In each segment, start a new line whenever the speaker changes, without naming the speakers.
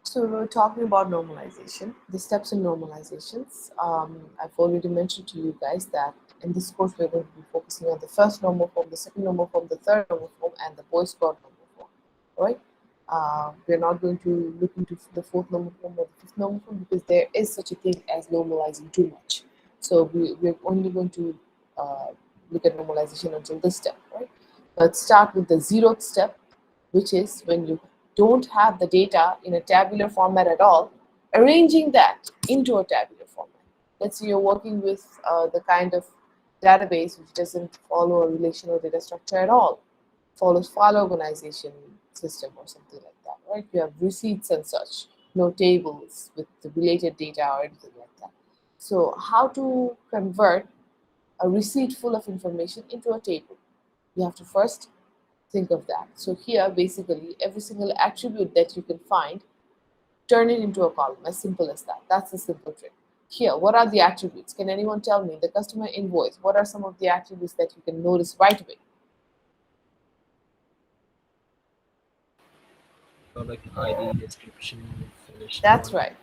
So we were talking about normalization, the steps in normalizations. I've already mentioned to you guys that in this course we're going to be focusing on the first normal form, the second normal form, the third normal form, and the boy scout normal form. Right? We're not going to look into the fourth normal form or the fifth normal form because there is such a thing as normalizing too much. So we're only going to look at normalization until this step. Right? Let's start with the zeroth step, which is when you don't have the data in a tabular format at all, arranging that into a tabular format. Let's say you're working with the kind of database which doesn't follow a relational data structure at all, follows file organization system or something like that, right? You have receipts and such, no tables with the related data or anything like that. So how to convert a receipt full of information into a table? You have to first think of that. So here, basically, every single attribute that you can find, turn it into a column, as simple as that. That's the simple trick. Here, what are the attributes? Can anyone tell me? The customer invoice, what are some of the attributes that you can notice right away?
Product ID, description, finish
That's
point.
right.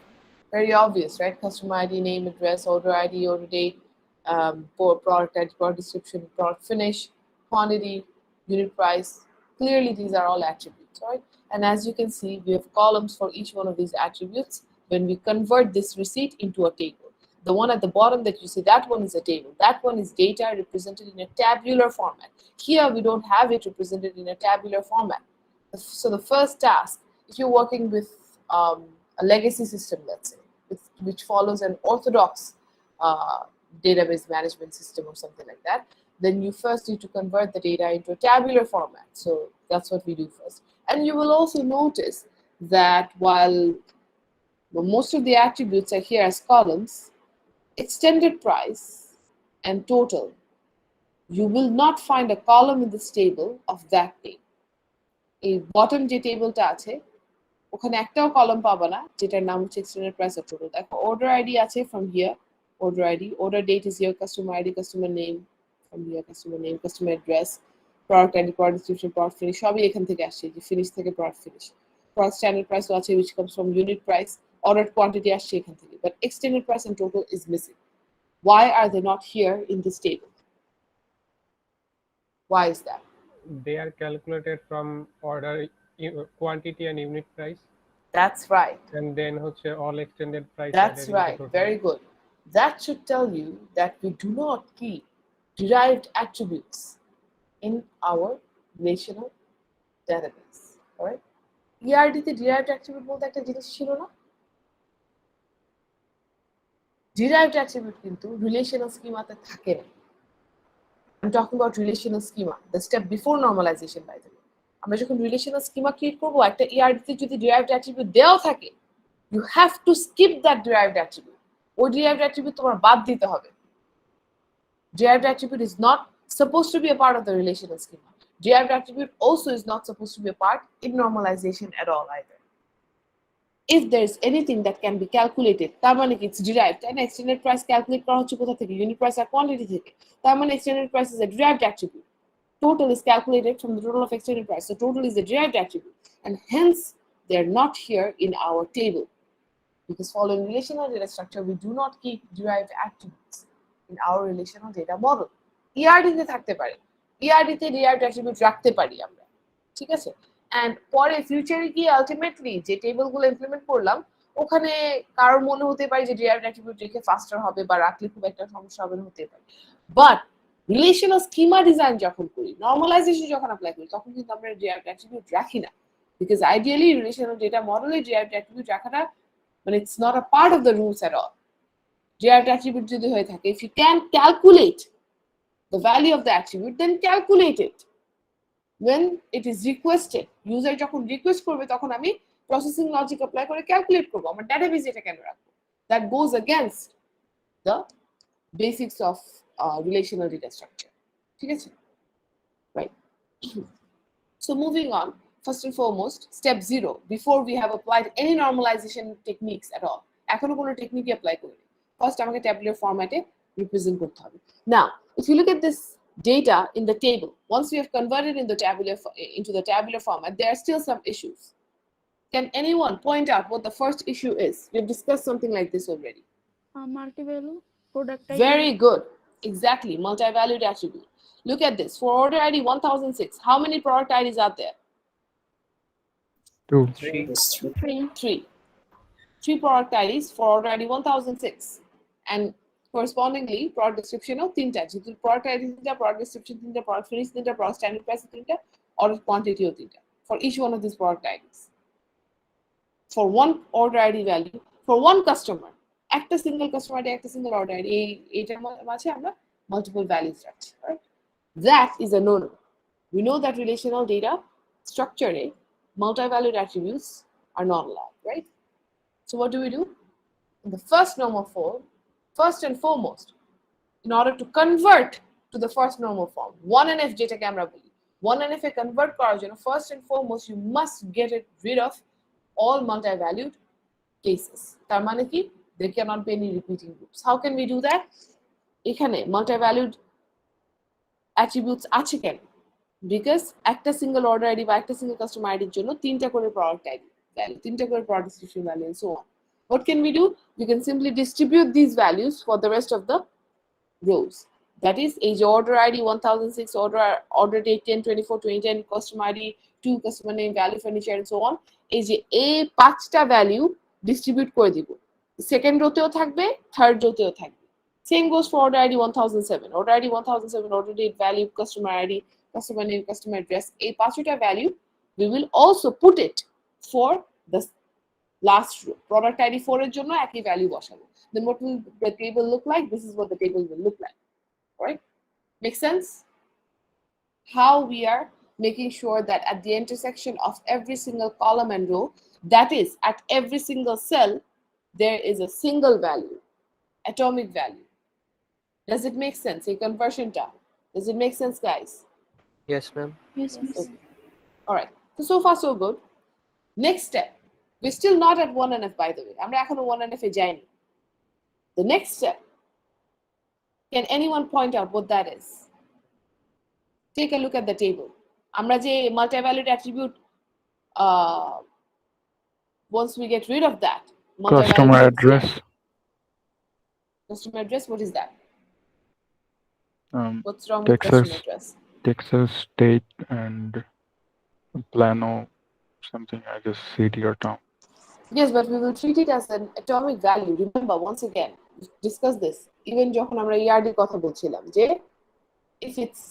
Very obvious, right? Customer ID, name, address, order ID, order date, product ID, product description, product finish, quantity, unit price. Clearly, these are all attributes, right? And as you can see, we have columns for each one of these attributes when we convert this receipt into a table. The one at the bottom that you see, that one is a table. That one is data represented in a tabular format. Here, we don't have it represented in a tabular format. So the first task, if you're working with a legacy system, let's say, which follows an orthodox uh, database management system or something like that, then you first need to convert the data into a tabular format. So that's what we do first. And you will also notice that while most of the attributes are here as columns, extended price and total, you will not find a column in this table of that name. এই bottom যে টেবিলটা আছে ওখানে একটাও কলম পাবা না যেটার নাম হচ্ছে এক্সটেন্ডেড প্রাইস অফ টোটাল। দেখো অর্ডার আইডি আছে from here, order ID, order date is here, customer ID, customer name from here, customer name, customer address, product ID, product description, product finish, সবই এখান থেকে আসছে, যে finish থেকে product finish, product standard price আছে which comes from unit price, ordered quantity আসছে এখান থেকে, but extended price and total is missing. Why are they not here in this table? Why is that?
They are calculated from order quantity and unit price,
That's right.
and then all extended price
That's
added into
right.
total.
Very good. That should tell you that we do not keep derived attributes in our relational database. All right? ERD তে derived attribute বলতে একটা জিনিস ছিল না? Derived attribute কিন্তু relational schemaতে থাকে না। I'm talking about relational schema, the step before normalization, by the way. আমরা যখন relational schema create করব, একটা ERD তে যদি derived attribute দেওয়া থাকে, you have to skip that derived attribute. ওই derived attribute তোমার বাদ দিতে হবে। Derived attribute is not supposed to be a part of the relational schema. Derived attribute also is not supposed to be a part in normalization at all either. If there is anything that can be calculated, তার মানে কি it's derived, and extended price calculate করা হচ্ছে কোথা থেকে? Unit price আর quantity থেকে। তার মানে extended price is a derived attribute. Total is calculated from the total of extended price. So total is a derived attribute, and hence they are not here in our table. Because following relational data structure, we do not keep derived attributes in our relational data model. ERD তে থাকতে পারে, ERD তে derived attribute রাখতে পারি আমরা, ঠিক আছে? And পরে ফিউচারে গিয়ে আলটিমেটলি যে টেবিলগুলো ইমপ্লিমেন্ট করলাম ওখানে কারোর মনে হতে পারে যে derived attribute রেখে ফাস্টার হবে বা রাখলে খুব একটা সমস্যা হবে না, হতে পারে। বাট রিলেশনাল স্কিমা ডিজাইন যখন করি, নর্মালাইজেশন যখন অ্যাপ্লাই করি, তখন কিন্তু আমরা derived attribute রাখি না। Because ideally relational data model derived attribute রাখাটা but it's not a part of the rules at all. Derived attribute যদি হয়ে থাকে, if you can calculate the value of the attribute, then calculate it. When it is requested, user যখন request করবে তখন আমি processing logic apply করে calculate করব, আমার ডেটাবেজে এটা কেন রাখবো? That goes against the basics of relational data structure. ঠিক আছে? Right. So moving on, first and foremost, step 0, before we have applied any normalization techniques at all, এখনো কোনো টেকনিক অ্যাপ্লাই করিনি, ফার্স্ট আমাকে ট্যাবুলার ফরম্যাটে রিপ্রেজেন্ট করতে হবে। Now, if you look at this data in the table, once we have converted into the tabular format, there are still some issues. Can anyone point out what the first issue is? We've discussed something like this already.
Multi-value product ID.
Very good. Exactly. Multi-valued attribute. Look at this. For order ID 1006, how many product IDs are there?
2.
3.
3.
Three product IDs for order ID 1006. And correspondingly, product description of 3 types. Product ID 3, product description 3, product finish 3, product standard price 3, order quantity 3. For each one of these product IDs. For one order ID value, for one customer, একটা single customer ID, একটা single order ID, এইটার মাঝে আমরা multiple values রাখছি, right? That is a no-no. We know that relational data structure, multi-valued attributes are not allowed, right? So what do? In the first normal form, first and foremost, in order to convert to the first normal form, 1NF যেটাকে আমরা বলি, 1NF এ convert করার জন্য first and foremost you must get rid of all multi-valued cases. তার মানে কি? There cannot be any repeating groups. How can we do that? এখানে multi-valued attributes আছে কেন? Because একটা single order ID বা একটা single customer ID এর জন্য 3টা করে product ID value, 3টা করে product description value and so on. What can we do? We can simply distribute these values for the rest of the rows. That is age order ID 1006, order date 10/24, 2010, customer ID 2, customer name, value, furniture and so on. এই যে এই 5টা value distribute করে দিব, second রোতেও থাকবে, third রোতেও থাকবে। Same goes for order ID 1007. Order ID 1007, order date, value, customer ID, customer name, customer address. এই 5টা value we will also put it for the last row. Product ID 4 এর জন্য একই value বসাবো। Then what will the table look like? This is what the table will look like. All right? Make sense? How we are making sure that at the intersection of every single column and row, that is at every single cell, there is a single value, atomic value. Does it make sense? A conversion term. Does it make sense, guys?
Yes, ma'am.
Yes, miss.
Okay. All right. So far so good. Next step. We're still not at 1NF, by the way. আমরা এখনো 1NF এ যাইনি. The next step. Can anyone point out what that is? Take a look at the table. আমরা যে multi-valued attribute, once we get rid of that,
Customer address.
Customer address, what is that?
Um,
What's wrong with
Texas.
customer address?
Texas state and Plano something, I guess city or town.
Yes, but we will treat it as an atomic value. Remember, once again, discuss this. Even যখন আমরা ERD কথা বলছিলাম যে if it's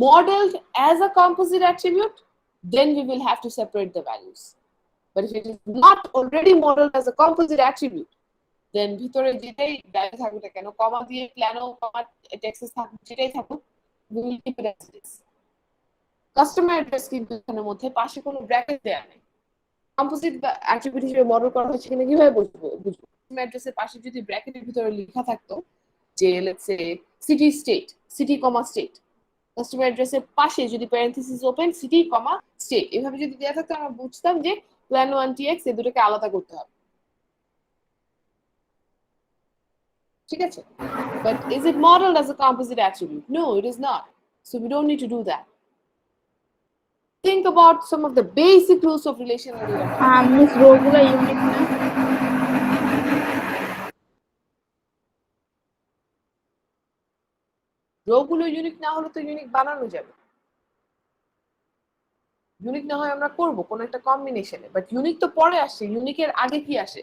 modeled as a composite attribute, then we will have to separate the values. But if it is not already modeled as a composite attribute, then ভিতরে যেটাই value থাকুক না কেন, কমা দিয়ে Plano, কমা Texas থাকুক, যেটাই থাকুক, we will keep it as it is. Customer address কিন্তু এখানের মধ্যে পাশে কোনো ব্র্যাকেট দেয়া নেই। কম্পোজিট অ্যাট্রিবিউট হিসেবে মডেল করা হয়েছে কিনা কিভাবে বুঝবো? কাস্টমার অ্যাড্রেসের পাশে যদি ব্র্যাকেটের ভিতরে লেখা থাকতো যে let's say city state, city comma state, customer অ্যাড্রেসের পাশে যদি parenthesis open city comma state, এভাবে যদি দেওয়া থাকতো আমরা বুঝতাম যে প্ল্যান 1TX এই দুটোকে আলাদা করতে হবে। ঠিক আছে? But is it modeled as a composite attribute? No, it is not. So we don't need to do that. Think about some of the basic rules of relational data.
Miss রোগুলো unique না?
রোগুলো unique না হলে তো unique বানানো যাবে। Unique না হয় আমরা করব কোন একটা কম্বিনেশনে, বাট ইউনিক তো পরে আসে। ইউনিকের আগে কি আসে?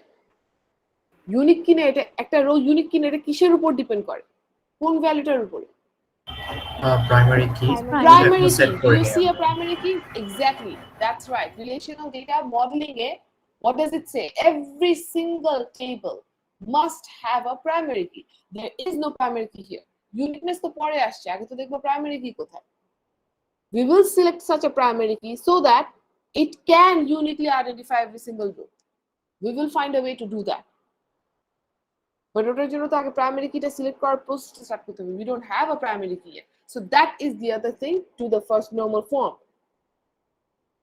ইউনিক কিনে এটা একটা রো ইউনিক কিনে এটা কিসের উপর ডিপেন্ড করে? কোন ভ্যালুটার উপরে?
Primary key.
Primary
set
key. Do
করে
you
নিয়ে
see a
আমরা।
primary key? Exactly. That's right. Relational data modeling it. What does it say? Every single table must have a primary key. There is no primary key here. Uniqueness তো পরে আসছে, আগে তো দেখবো primary key কোথায়। We will select such a primary key so that it can uniquely identify every single row. We will find a way to do that. But ওটার জন্য তো আগে primary key টা select করার process start করতে হবে. We don't have a primary key yet. So that is the other thing to the first normal form.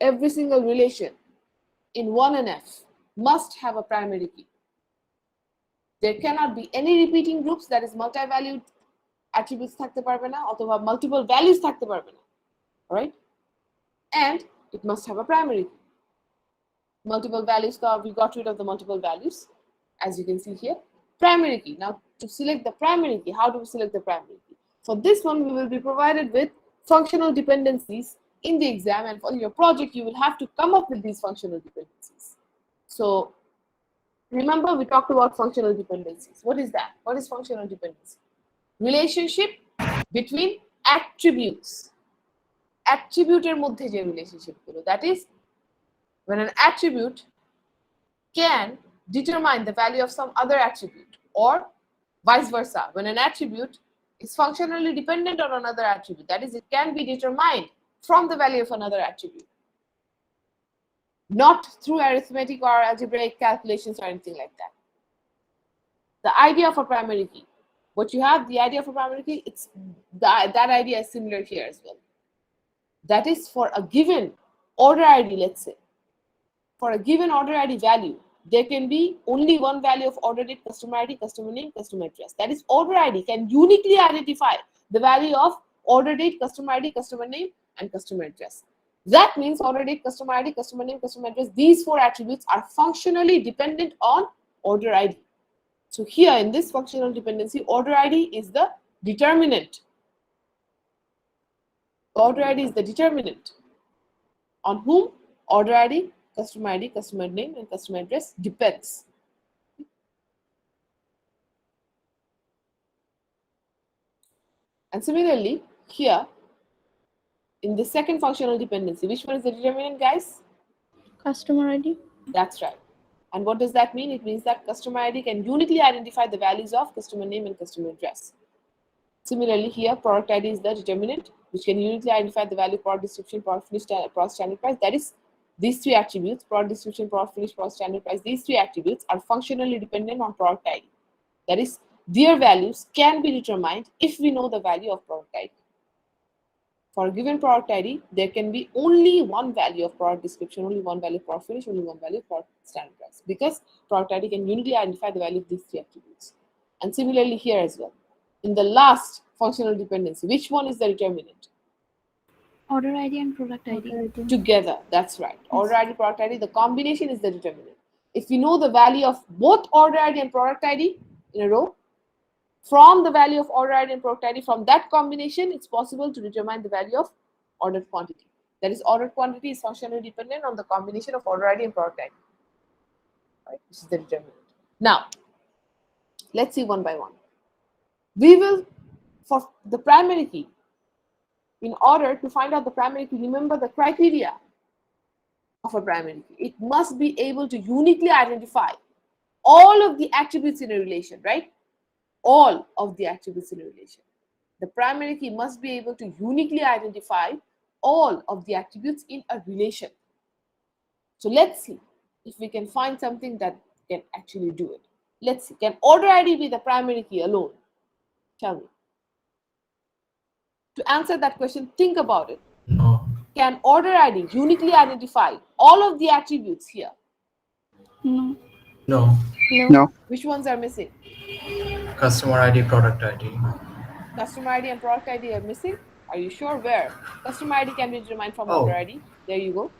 Every single relation in 1NF must have a primary key. There cannot be any repeating groups, that is multi-valued attributes থাকতে পারবে না অথবা multiple values থাকতে পারবে না. All right? And it must have a primary key. multiple values, we got rid of the multiple values, as you can see here. Primary key. Now, to select the primary key, how do we select the primary key? For this one, we will be provided with functional dependencies in the exam, and for your project, you will have to come up with these functional dependencies. So, remember we talked about functional dependencies. What is that? What is functional dependency? Relationship between attributes. Attributeর মধ্যে যে relationship গুলো, that is, when an attribute can determine the value of some other attribute, or vice versa, when an attribute is functionally dependent on another attribute, that is, it can be determined from the value of another attribute, not through arithmetic or algebraic calculations or anything like that. The idea of a primary key, what you have, the idea of a primary key, it's that idea is similar here as well. That is, for a given order ID, let's say, for a given order ID value, there can be only one value of order date, customer ID, customer name, customer address. That is, order ID can uniquely identify the value of order date, customer ID, customer name, and customer address. That means order date, customer ID, customer name, customer address, these four attributes are functionally dependent on order ID. So here in this functional dependency, order ID is the determinant. Order ID is the determinant on whom order ID, customer name, and customer address depends. And similarly, here in the second functional dependency, which one is the determinant, guys?
Customer ID.
That's right. And what does that mean? It means that customer ID can uniquely identify the values of customer name and customer address. Similarly, here product ID is the determinant, which can uniquely identify the value, product description, product finish, product standard price. That is, these three attributes, product description, product finish, product standard price, these three attributes are functionally dependent on product ID. That is, their values can be determined if we know the value of product ID. For a given product ID, there can be only one value of product description, only one value of product finish, only one value of product standard price, because product ID can uniquely identify the value of these three attributes. And similarly here as well. In the last functional dependency, which one is the determinant?
Order ID and product ID.
Together, that's right. Order ID, product ID, the combination is the determinant. If you know the value of both order ID and product ID in a row, from the value of order ID and product ID, from that combination, it's possible to determine the value of ordered quantity. That is, ordered quantity is functionally dependent on the combination of order ID and product ID. Right? This is the determinant. Now, let's see one by one. We will, for the primary key, in order to find out the primary key, remember the criteria of a primary key. It must be able to uniquely identify all of the attributes in a relation, right? All of the attributes in a relation. The primary key must be able to uniquely identify all of the attributes in a relation. So let's see if we can find something that can actually do it. Let's see, can order ID be the primary key alone? Tell me. To answer that question, think about it.
No.
Can order ID uniquely identify all of the attributes here?
No.
No.
No.
Which ones are missing?
Customer ID, product ID.
Customer ID and product ID are missing. Are you sure? Where? Customer ID can be determined from
Oh.
order ID. There you go.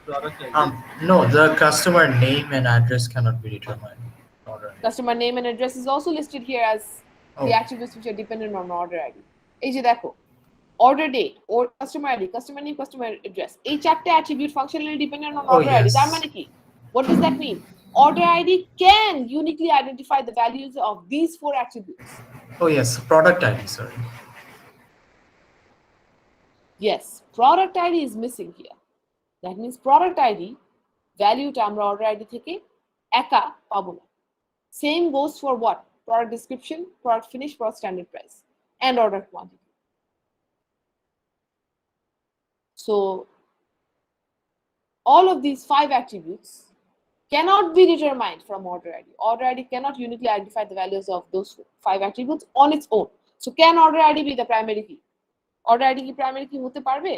Product ID.
No, the customer name and address cannot be determined. Order ID.
Customer name and address is also listed here as the attributes which are dependent on order ID. এই যে দেখো, order date or customer ID, customer name, customer address. এই চারটে attribute functionally dependent on order ID.
yes.
তার মানে কি? What does that mean? Order ID can uniquely identify the values of these four attributes.
Oh yes, product ID, sorry.
Yes, product ID is missing here. That means product ID value টা আমরা order ID থেকে একা পাবো না. Same goes for what? Product description, product finish, product standard price, and order quantity. So all of these five attributes cannot be determined from order ID. Order ID cannot uniquely identify the values of those five attributes on its own. So can order ID be the primary key? Order ID কি primary key হতে পারবে?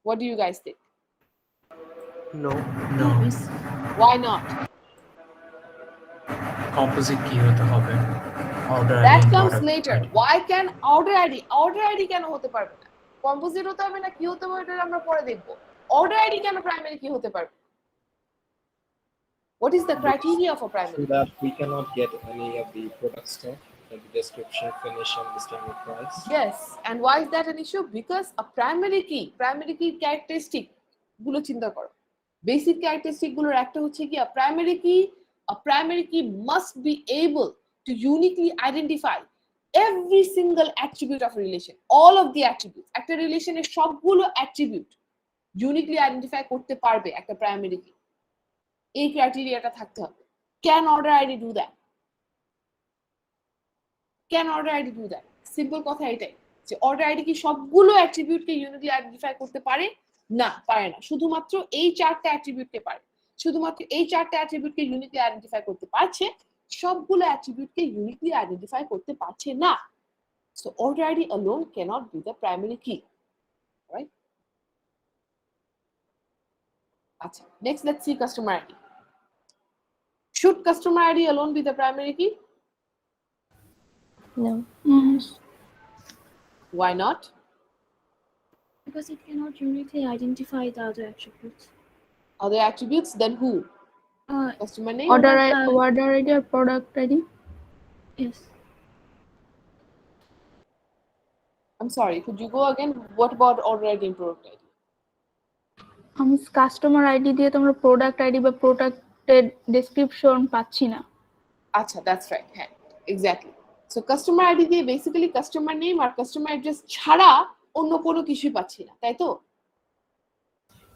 What do you guys think?
No.
No.
Why not?
Composite key হতে হবে। Order
That
ID,
comes
product
later.
ID.
Why can order ID কেন হতে পারবে না? Composite হতে হবে না কি হতে হবে এটা আমরা পরে দেখব। অর্ডার আইডি কেন প্রাইমারি কি হতে পারবে? What is the criteria of a primary
So
key?
that we cannot get any of the product stuff, like the description, finish, and the standard price.
Yes, and why is that an issue? Because a primary key characteristic গুলো চিন্তা করো, basic characteristic গুলোর একটা হচ্ছে কি a primary key must be able to uniquely identify every single attribute of a relation, all of the attributes. একটা রিলেশনের সবগুলো অ্যাট্রিবিউট ইউনিকলি আইডেন্টিফাই করতে পারবে একটা প্রাইমারি কি। এই ক্রাইটেরিয়াটা থাকতে হবে। Can order ID do that? Can order ID do that? Simple কথা এটাই যে অর্ডার আইডি কি সবগুলো অ্যাট্রিবিউটকে ইউনিকলি আইডেন্টিফাই করতে পারে? না, পারে না। শুধুমাত্র এই চারটা অ্যাট্রিবিউটকে পারে। শুধুমাত্র এই চারটা অ্যাট্রিবিউটকে ইউনিকলি আইডেন্টিফাই করতে পারছে, সবগুলো অ্যাট্রিবিউটকে ইউনিকলি আইডেন্টিফাই করতে পারছে না। So order ID alone cannot be the primary key, right? আচ্ছা, next let's see customer ID. Should customer ID alone be the primary key?
No.
Yes.
Why not?
Because it cannot uniquely identify the other attributes.
Other attributes, then who?
Uh,
Customer name?
Order
uh,
order ID or product ID?
yes.
I'm sorry, could you go again? What about order ID and product ID?
আমি customer ID দিয়ে তোমরা product ID বা প্রোডাক্টের description পাচ্ছি না।
Acha, that's right. হ্যাঁ, exactly. So customer ID দিয়ে basically customer name আর customer address ছাড়া অন্য কোনো কিছুই পাচ্ছি না, তাই তো?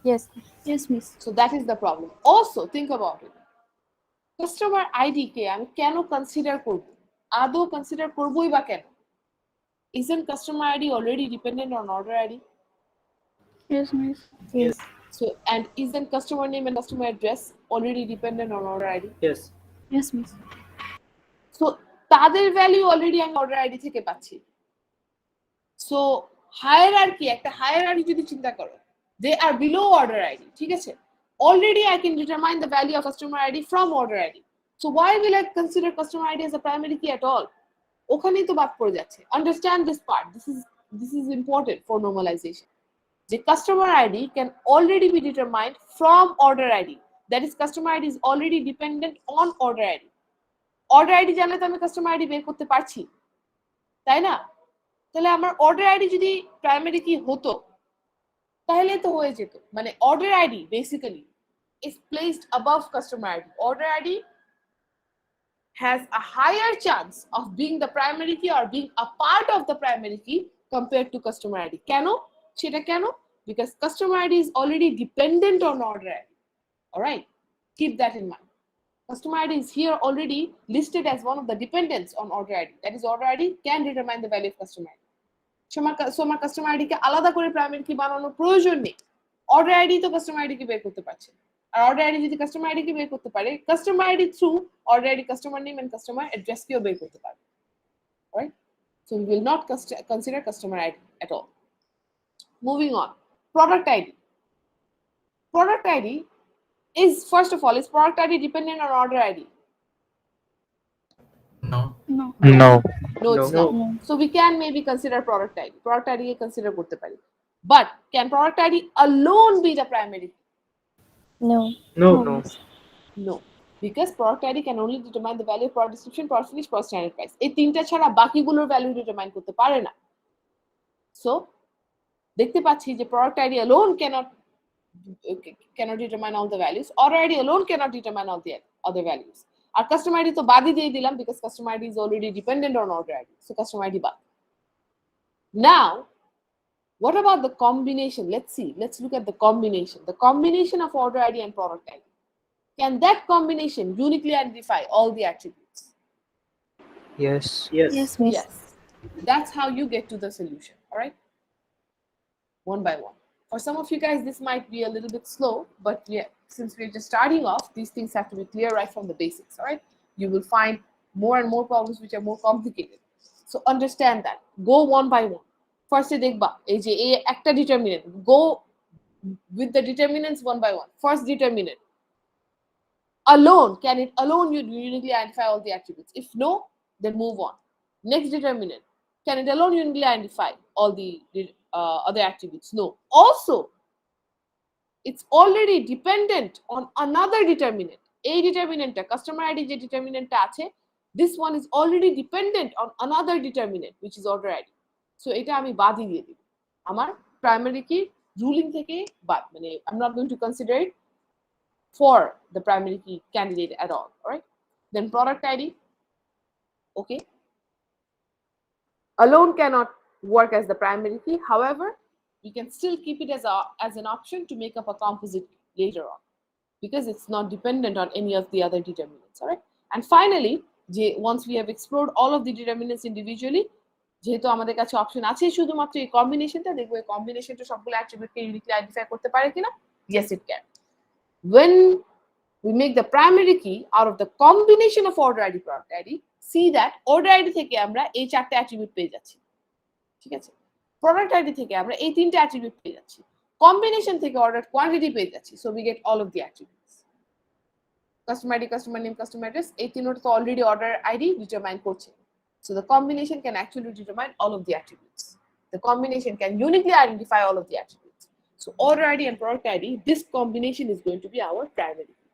Yes. Yes, miss.
So that is the problem. Also think about it. Customer ID কে আমি কেন কনসিডার করব? আদৌ কনসিডার করবই বা কেন? Isn't customer ID already dependent on order ID?
Yes, miss.
Yes.
So and isn't customer name and customer address already dependent on order ID?
Yes.
Yes, miss.
So তাদের value already আমি order ID থেকে পাচ্ছি। So hierarchy, একটা hierarchy যদি চিন্তা করো, they are below order ID, ঠিক আছে? Already I can determine the value of customer ID from order ID. So why will I consider customer ID as a primary key at all? ওখানেই তো বাদ পড়ে যাচ্ছে। Understand this part, this is important for normalization. যে customer ID can already be determined from order ID, that is customer ID is already dependent on order ID. Order ID জানলে তো আমি customer ID বের করতে পারছি, তাই না? তাহলে আমার অর্ডার আইডি যদি প্রাইমারি কি হতো তাহলে তো হয়ে যেত। মানে order ID basically is placed above customer ID. Order ID has a higher chance of being the primary key or being a part of the primary key compared to customer ID. Keno? Cheta keno? Because customer ID is already dependent on order ID. All right, keep that in mind. Customer ID is here already listed as one of the dependents on order ID. That is, order ID can determine the value of customer ID. So আমার customer ID কে আলাদা করে primary key বানানোর প্রয়োজন নেই। Order ID তো customer ID কে বের করতে পারছে। আর order ID যদি customer ID কে বের করতে পারে, customer ID through order ID customer name and customer address কেও বের করতে পারে। Right? So we will not consider customer ID at all. Moving on, product ID. Product ID is, first of all, is product ID dependent on order ID?
No.
No.
No.
No, it's
No.
not. So we can maybe consider product ID. Product ID K consider করতে পারি। But can product ID alone be the primary?
No.
No.
No.
No, because product ID can only determine the value of product description, product finish, product standard price. এই তিনটা ছাড়া বাকিগুলোর value determine করতে পারে না। So দেখতে পাচ্ছি যে product ID alone cannot determine all the values. Order ID alone cannot determine all the other values. R customer ID তো বাদই দিয়ে দিলাম because customer ID is already dependent on order ID. So customer ID বাদ। Now, what about the combination? Let's see. Let's look at the combination. The combination of order ID and product ID. Can that combination uniquely identify all the attributes?
Yes. Yes.
Yes, miss.
Yes. That's how you get to the solution. All right. One by one. For some of you guys, this might be a little bit slow, but yeah, since we're just starting off, these things have to be clear right from the basics. All right. You will find more and more problems which are more complicated. So understand that. Go one by one. First, দেখবা এই যে এই একটা determinant. Go with the determinants one by one. First determinant. Alone, can it alone uniquely identify all the attributes? If no, then move on. Next determinant, can it alone uniquely identify all the other attributes? No. Also, it's already dependent on another determinant. এই ডিটারমিনেন্টটা customer ID যে ডিটারমিনেন্টটা আছে, this one is already dependent on another determinant which is order ID. So এটা আমি বাদই দিয়ে দিব, আমার primary কি রুলিং থেকে বাদ, মানে I'm not going to consider it for the primary key candidate at all. All right, then product ID, okay, alone cannot work as the primary key. However, we can still keep it as an option to make up a composite later on, because it's not dependent on any of the other determinants. All right, and finally, once we have explored all of the determinants individually, যেহেতু আমাদের কাছে option আছে শুধুমাত্র এই কম্বিনেশনটা, দেখবো এই কম্বিনেশনটা সবগুলো অ্যাট্রিবিউটকে ইউনিকলি আইডেন্টিফাই করতে পারে কিনা। Yes, it can. When we make the primary key out of the combination of order ID, product ID, see that order ID থেকে আমরা এই চারটে অ্যাট্রিবিউট পেয়ে যাচ্ছি, ঠিক আছে, প্রোডাক্ট আইডি থেকে আমরা এই তিনটে অ্যাট্রিবিউট পেয়ে যাচ্ছি, কম্বিনেশন থেকে অর্ডার কোয়ান্টিটি পেয়ে যাচ্ছি, so we get all of the attributes. Customer ID, customer name, customer address, এই তিনটা তো অলরেডি অর্ডার আইডি ডিটারমাইন করছে, so the combination can actually determine all of the attributes. The combination can uniquely identify all of the attributes. So order ID and product ID, this combination is going to be our primary key.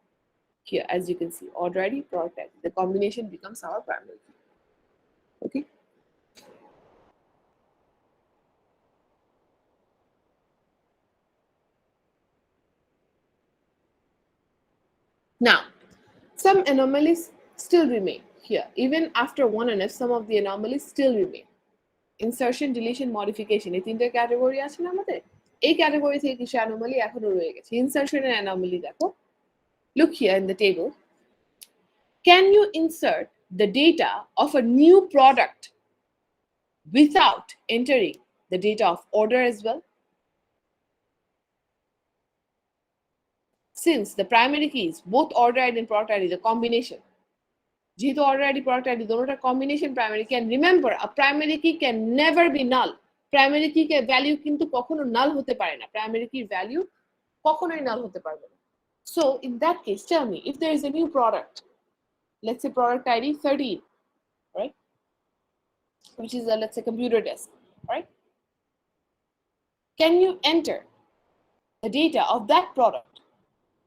Here, as you can see, order ID, product ID, the combination becomes our primary key. Okay. Now, some anomalies still remain here. Even after 1NF, some of the anomalies still remain. Insertion, deletion, modification, এই তিনটা category আছে না আমাদের, এই category থেকে কিছু anomaly এখনো রয়ে গেছে। ইনসার্শনের অ্যানোমালি দেখো, look here in the table. Can you insert the data of a new product without entering the data of order as well? Since the primary keys, both order ID and product ID, the combination, যেহেতু order ID, product ID দুটোটা combination primary, can remember a primary key can never be null. Primary key K value কিন্তু কখনো null হতে পারে না, primary key value কখনোই null হতে পারবে না। So in that case, tell me, if there is a new product, let's say product ID 13, right, which is a, let's say, computer desk, right, can you enter the data of that product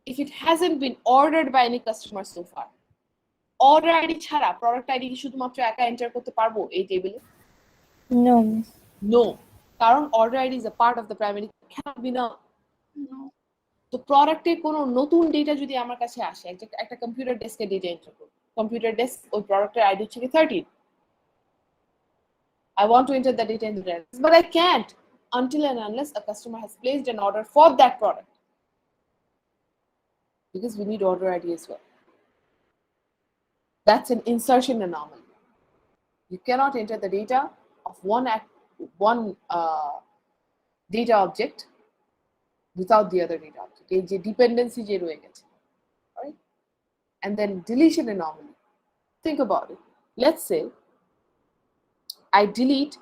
if it hasn't been ordered by any customer so far? Order ID ছাড়া product ID কি শুধুমাত্র একা enter করতে পারবো এই টেবিলে?
No, miss.
No, কারণ order ID is a part of the primary, cannot be null.
No.
তো প্রোডাক্টে কোনো নতুন ডেটা যদি আমার কাছে আসে, একটা কম্পিউটার ডেস্কে ডেটা এন্টার করব, কম্পিউটার ডেস্ক ওই প্রোডাক্টের আইডি হচ্ছে 13, I want to enter the data in the database, but I can't until and unless a customer has placed an order for that product, because we need order ID as well. That's an insertion anomaly. You cannot enter the data of one data object without the other data object. এই যে dependency যে রয়ে গেছে, right? And then deletion anomaly. Think about it. Let's say I delete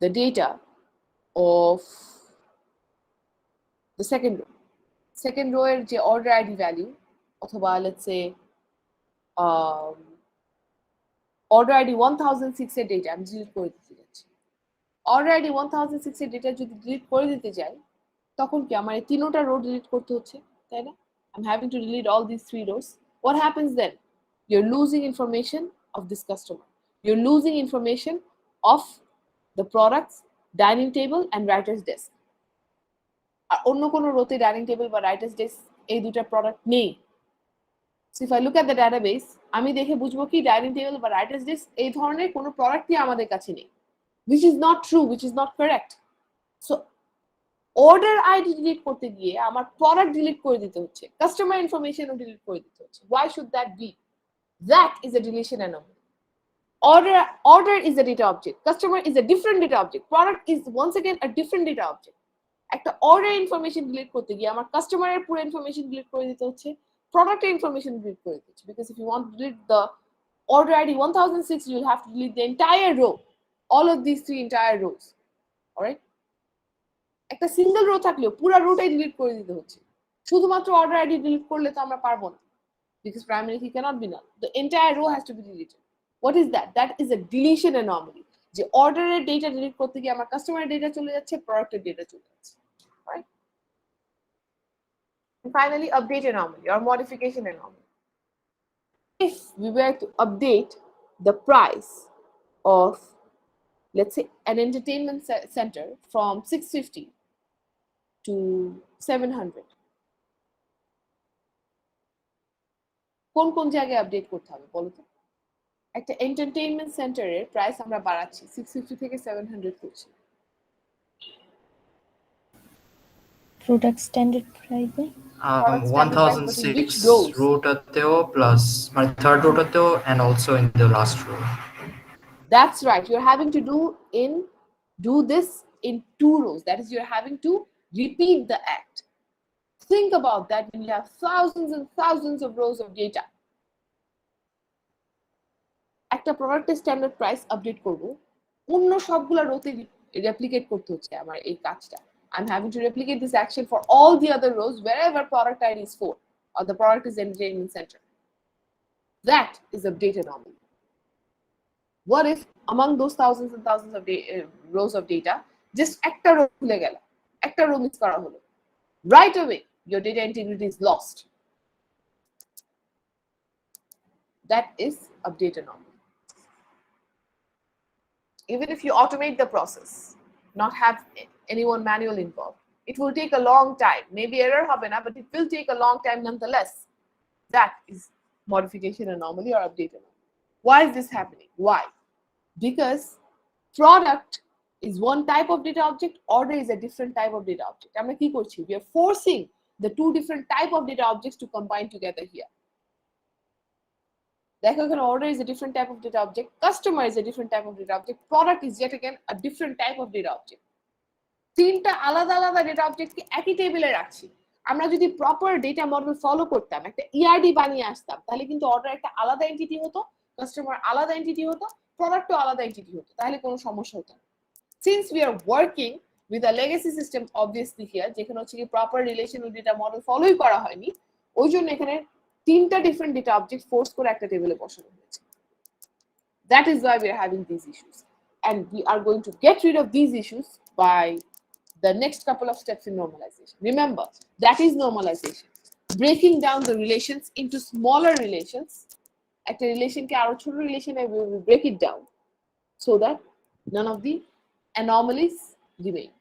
the data of the second row. Second row এর যে order ID value, অথবা let's say order ID 1006 এর data আমি delete করে দিতে যাচ্ছি। Order ID 1006 এর data যদি delete করে দিতে যাই, তখন কি আমার এই তিনটা রো ডিলিট করতে হচ্ছে, তাই না? I'm having to delete all these 3 rows. What happens then? You're losing information of this customer. You're losing information of the products, dining table and writer's desk. আর অন্য কোনো রোতে ডাইনিং টেবিল বা writers desk এই দুটো product নেই। So if I look at the database, আমি দেখে বুঝবো কি ডাইনিং টেবিল বা রাইটার্স ডেস্ক এই ধরনের কোনো প্রোডাক্টই আমাদের কাছে নেই, which is not true, which is not correct. So order ID delete করতে গিয়ে আমার প্রোডাক্ট ডিলিট করে দিতে হচ্ছে, কাস্টমার ইনফরমেশনও ডিলিট করে দিতে হচ্ছে। Why should that be? That is a deletion anomaly. Order is a data object, customer is a different data object, product is once again a different data object. একটা order information delete করতে গিয়ে আমার কাস্টমারের পুরো information delete করে দিতে হচ্ছে, প্রোডাক্টের ইনফরমেশন ডিলিট করে দিতে হচ্ছে, because if you want to delete the order ID 1006, you will have to delete the entire row, all of these 3 entire rows. All right, একটা সিঙ্গেল রো থাকলেও পুরো রোটাই ডিলিট করে দিতে হচ্ছে, শুধুমাত্র অর্ডার আইডি ডিলিট করলে তো আমরা পারবো না, because primary key cannot be null, the entire row has to be deleted. What is that? That is a deletion anomaly. যে অর্ডারের ডেটা ডিলিট করতে গিয়ে আমার কাস্টমারের ডেটা চলে যাচ্ছে, প্রোডাক্টের ডেটা চলে যাচ্ছে, right? And finally, update anomaly or modification anomaly. if we were to update the price of, let's say, an entertainment center from 650 to 700, কোন জায়গায় আপডেট করতে হবে বলো তো? একটা এন্টারটেইনমেন্ট সেন্টারের প্রাইস আমরা বাড়াচ্ছি 650 থেকে 700 করছি।
Product standard price.
Standard price, but in which
1006
rows?
rotateo plus my third rotateo and also in the last row.
That's right. You're having to do this in 2 rows. That is, you're having to repeat the act. Think about that when you have thousands and thousands of rows of data. একটা প্রোডাক্টের standard price update করব, অন্য সবগুলা রোতে replicate করতে হচ্ছে আমার এই কাজটা। I'm having to replicate this action for all the other rows wherever product ID is 4 or the product is entertainment center. That is update anomaly. What if among those thousands and thousands of rows of data, just একটা row খুলে গেল, একটা row miss করা হলো, right away your data integrity is lost. That is update anomaly. Even if you automate the process, not have anyone manual involved, it will take a long time. Maybe error হবে না, but it will take a long time nonetheless. That is modification anomaly or update anomaly. Why is this happening? Why? Because product is one type of data object, order is a different type of data object. আমরা কি করছি? We are forcing the 2 different type of data objects to combine together here. দেখো এখানে order is a different type of data object, customer is a different type of data object, product is yet again a different type of data object. তিনটা আলাদা আলাদা data অবজেক্টকে একই টেবিলে রাখছি। আমরা যদি প্রপার ডেটা মডেল ফলো করতাম, একটা ইআরডি বানিয়ে আসতাম, তাহলে কিন্তু অর্ডার একটা আলাদা এন্টিটি হতো, কাস্টমার আলাদা এন্টিটি হতো, প্রোডাক্টও আলাদা এন্টিটি হতো, তাহলে কোনো সমস্যা হতো না। Since we are working with a legacy system obviously here, যেখানে হচ্ছে কি প্রপার রিলেশনাল ডেটা মডেল ফলোই করা হয়নি, ওই জন্য এখানে তিনটা ডিফারেন্ট ডেটা অবজেক্ট ফোর্স করে একটা টেবিলে বসানো হয়েছে। That is why we are having these issues, and we are going to get rid of these issues by the next couple of steps in normalization. Remember, that is normalization, breaking down the relations into smaller relations. At a relation ke aro choto relation we will break it down so that none of the anomalies remain.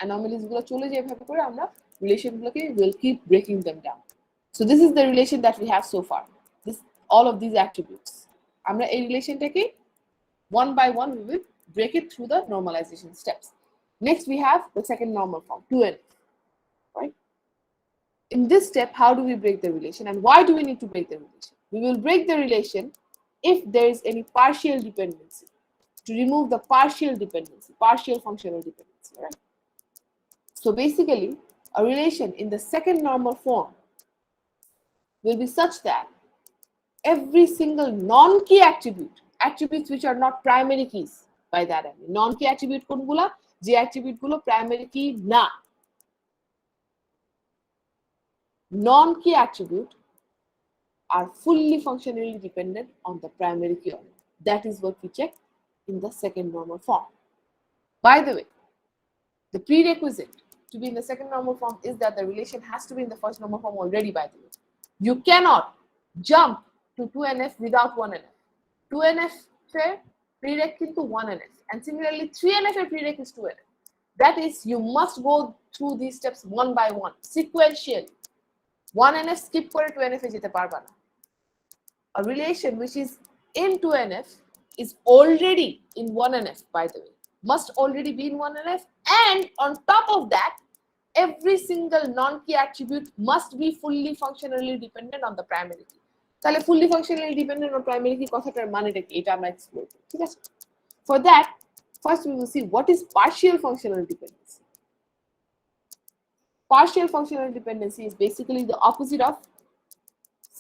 Anomalies gulo chole jay bhabe kore amra relation guloke will keep breaking them down. So this is the relation that we have so far. This all of these attributes. Amra ei relation take one by one we will break it through the normalization steps. Next, we have the second normal form, 2NF, right? In this step, how do we break the relation and why do we need to break the relation? We will break the relation if there is any partial dependency, to remove the partial dependency, partial functional dependency, right? So basically, a relation in the second normal form will be such that every single non-key attribute, attributes which are not primary keys, by that I mean non-key attribute কোনগুলা, যে attribute গুলো primary কি না, non-key attribute are fully functionally dependent on the primary key order. That is what we check in the second normal form. By the way, the prerequisite to be in the second normal form is that the relation has to be in the first normal form already, by the way. You cannot jump to 2NF without 1NF. 2NF prereq into 1NF, and similarly 3NF prereq is 2NF. That is, you must go through these steps one by one, sequentially. 1NF skip kore 2NF e jete parba na. A relation which is in 2NF is already in 1NF, by the way, must already be in 1NF, and on top of that, every single non-key attribute must be fully functionally dependent on the primary key. তাহলে fully functionally dependent on primary key কথাটার মানেটা কি, এটা আমরা explore করি, ঠিক আছে? For that, first we will see what is partial functional dependency. Partial functional dependency is basically the opposite of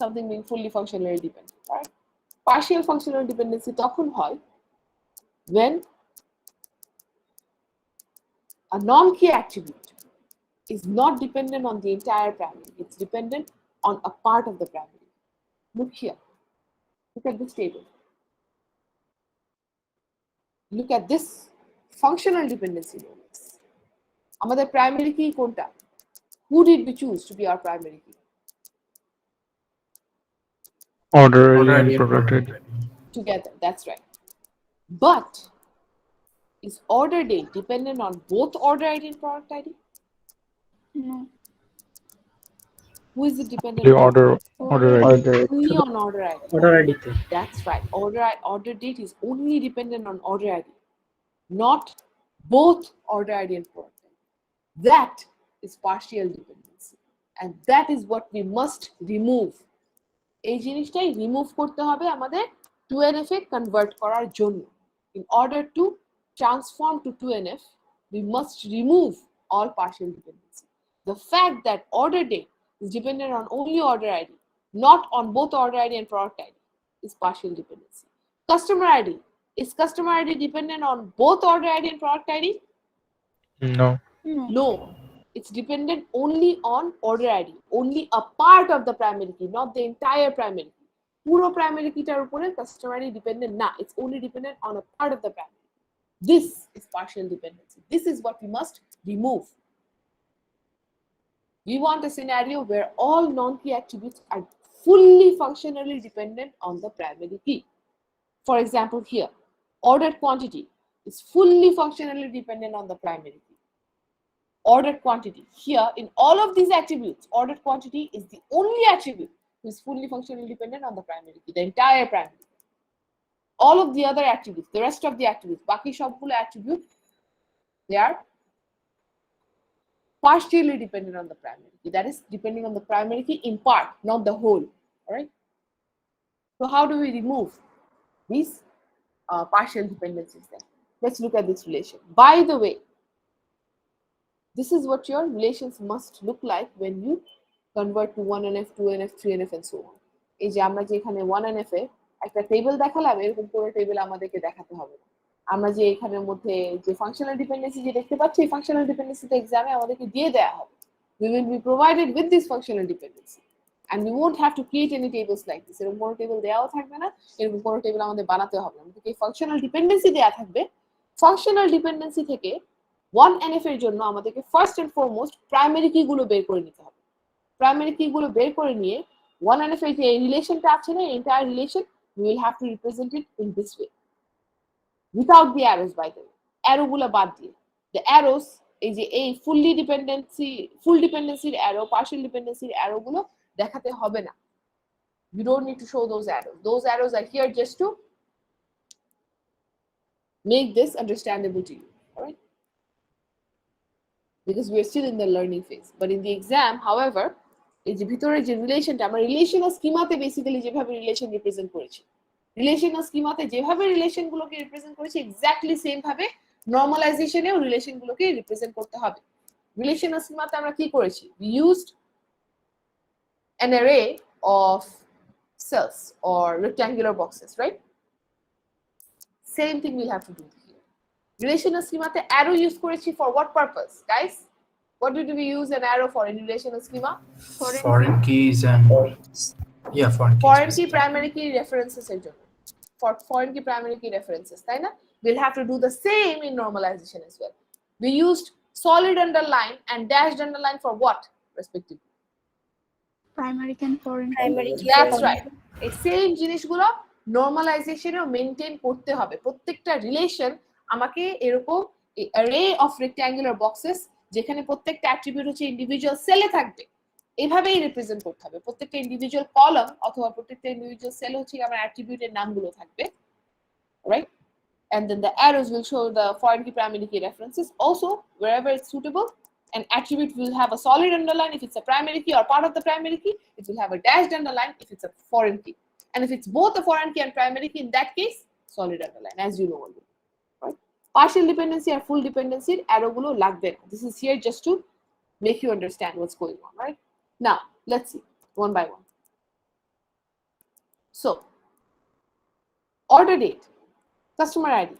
something being fully functionally dependent, right? Partial functional dependency তখন হয় when a non-key attribute is not dependent on the entire primary, it's dependent on a part of the primary. Look here, look at this table. Look at this functional dependency nodes. আমাদের primary key কোনটা? Who did we choose to be our primary key?
Order ID
Order
and
ID and
product
product
ID.
ID.
together. That's right. But is order date dependent on both order ID and product ID?
No.
Who is it dependent
The
on?
order ID.
Only on order ID.
Order ID তে।
That's right. Order date is only dependent on order ID, not both order ID and product ID. That is partial dependency, and that is what we must remove. এই জিনিসটাই remove করতে হবে আমাদের 2NF এ convert করার জন্য। In order to transform to 2NF, we must remove all partial dependency. The fact that order date is dependent on only order ID, not on both order ID and product ID, is partial dependency. Customer ID, is customer ID dependent on both order ID and product ID?
No.
No.
No, it's dependent only on order ID, only a part of the primary key, not the entire primary key. Puro primary key tar upore customer ID dependent na, it's only dependent on a part of the primary key. This is partial dependency. This is what we must remove. We want a scenario where all non-key attributes are fully functionally dependent on the primary key. For example, here, ordered quantity is fully functionally dependent on the primary key. Ordered quantity, here in all of these attributes, ordered quantity is the only attribute which is fully functionally dependent on the primary key, the entire primary key. All of the other attributes, the rest of the attributes, baki সবগুলো attribute, they are partially dependent on the primary key. That is depending on the primary key in part, not the whole. All right. So how do we remove these partial dependencies then? Let's look at this relation. By the way, this is what your relations must look like when you convert to 1NF, 2NF, 3NF and so on. এই যে আমরা যে এখানে 1NF এ একটা table দেখালাম, এরকম পুরো table আমাদেরকে দেখাতে হবে না। আমরা যে এখানের মধ্যে যে ফাংশনাল ডিপেন্ডেন্সি যে দেখতে পাচ্ছি, এই ফাংশনাল ডিপেন্ডেন্সিটা এক্সামে আমাদেরকে দিয়ে দেয়া হবে। We will be provided with this functional dependency and we won't have to create any tables like this. এরকম কোনো টেবিল দেওয়াও থাকবে না, এরকম কোনো টেবিল আমাদের বানাতে হবে না। আমাদেরকে এই ফাংশনাল ডিপেন্ডেন্সি দেয়া থাকবে। ফাংশনাল ডিপেন্ডেন্সি থেকে 1NF এর জন্য আমাদেরকে ফার্স্ট এন্ড ফরমোস্ট প্রাইমারি কি গুলো বের করে নিতে হবে। প্রাইমারি কি গুলো বের করে নিয়ে 1NF এর যে রিলেশনটা আছে না, entire relation, we will have to represent it in this way without the arrows, by the way. Arrow গুলো বাদ দিয়ে, the arrows, এই যে এই ফুল ডিপেন্ডেন্সির অ্যারো, পার্শিয়াল ডিপেন্ডেন্সির অ্যারো গুলো দেখাতে হবে না। You don't need to show those arrows. Those arrows are here just to make this understandable to you. All right, because we're still in the learning phase. But in the exam, however, এই যে ভিতরে যে রিলেশনটা আমরা relational স্কিমাতে basically যেভাবে relation represent করেছি, relational স্কিমাতে যেভাবে রিলেশনগুলোকে represent করেছি, এক্স্যাক্টলি সেম ভাবে নরমালাইজেশনেও রিলেশনগুলোকে রিপ্রেজেন্ট করতে হবে। রিলেশনাল স্কিমাতে আমরা কি করেছি? We used an array of cells or rectangular boxes, right? Same thing we'll have to do here. Relational schemaতে arrow use করেছি for what purpose, guys? What did we use an arrow for in relational schema?
Foreign keys and yeah, foreign keys.
Foreign key,
basically.
primary key references এর জন্য। For foreign key, primary key references, তাই না? We'll have to do the same in normalization as well. We used solid underline and dashed underline for what, respectively?
Primary and foreign.
Primary key.
That's right. এই same জিনিসগুলো নরমালাইজেশনেও maintain করতে হবে। প্রত্যেকটা relation আমাকে এরকম array of rectangular boxes, যেখানে প্রত্যেকটা attribute হচ্ছে ইন্ডিভিজুয়াল সেলে থাকবে, এইভাবেই রিপ্রেজেন্ট করতে হবে। প্রত্যেকটা ইন্ডিভিজুয়াল কলাম অথবা প্রত্যেকটা ইন্ডিভিজুয়াল সেল হচ্ছে আমার অ্যাট্রিবিউটের নামগুলো থাকবে, right? And then the arrows will show the foreign key, primary key references. Also, wherever it's suitable, an attribute will have a solid underline if it's a primary key or part of the primary key. It will have a dashed underline if it's a foreign key. And if it's both a foreign key and primary key, in that case, solid underline, as you know already. Right? Partial dependency or full dependency, arrow gulo lagbe na. This is here just to make you understand what's going on, right? Now, let's see one by one. So, order date, customer ID,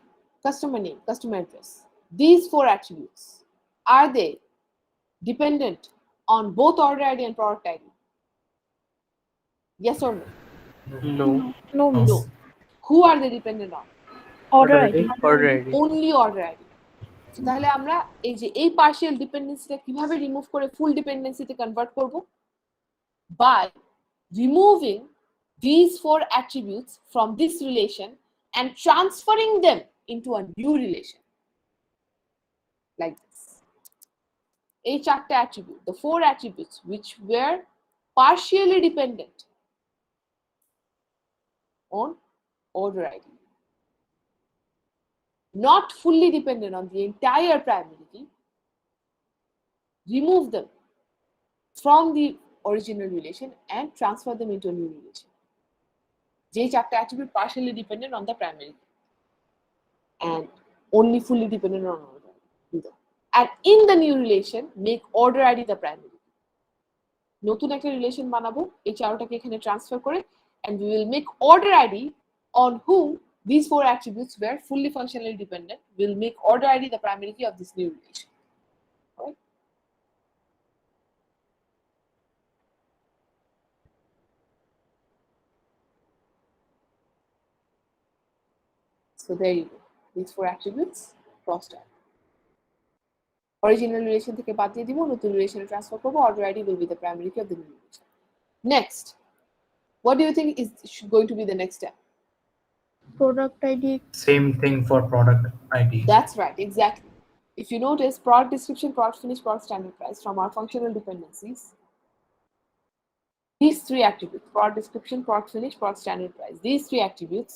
customer name, customer address. These four attributes, are they dependent on both order ID and product ID? Yes or no?
No.
No, miss.
No. Who are they dependent on?
Order ID.
Order ID.
Only order ID. So তাহলে আমরা এই যে এই partial ডিপেন্ডেন্সিটা কিভাবে remove করে ফুল ডিপেন্ডেন্সিতে convert করব? By removing these four attributes from this relation and transferring them into a new relation like this. এই চারটে attribute, the four attributes which were partially dependent on order ID, not fully dependent on the entire primary key, remove them from the original relation and transfer them into a new relation. যে চারটে attribute partially dependent on the primary key and only fully dependent on order ID. And in the new relation, make order ID the primary key. নতুন একটা relation বানাবো এই চারটাকে এখানে transfer করে and we will make order ID on whom these four attributes were fully functionally dependent. We'll make order ID the primary key of this new relation. Right? So there you go. These four attributes crossed out. Original relation থেকে বাদ দিয়ে দিব, নতুন রিলেশনে transfer করব, order ID will be the primary key of the new relation. Next, what do you think is going to be the next step?
Product ID.
Same thing for product ID.
That's right, exactly. If you notice, product description, product finish, product standard price from our functional dependencies, these three attributes, product description, product finish, product standard price, these three attributes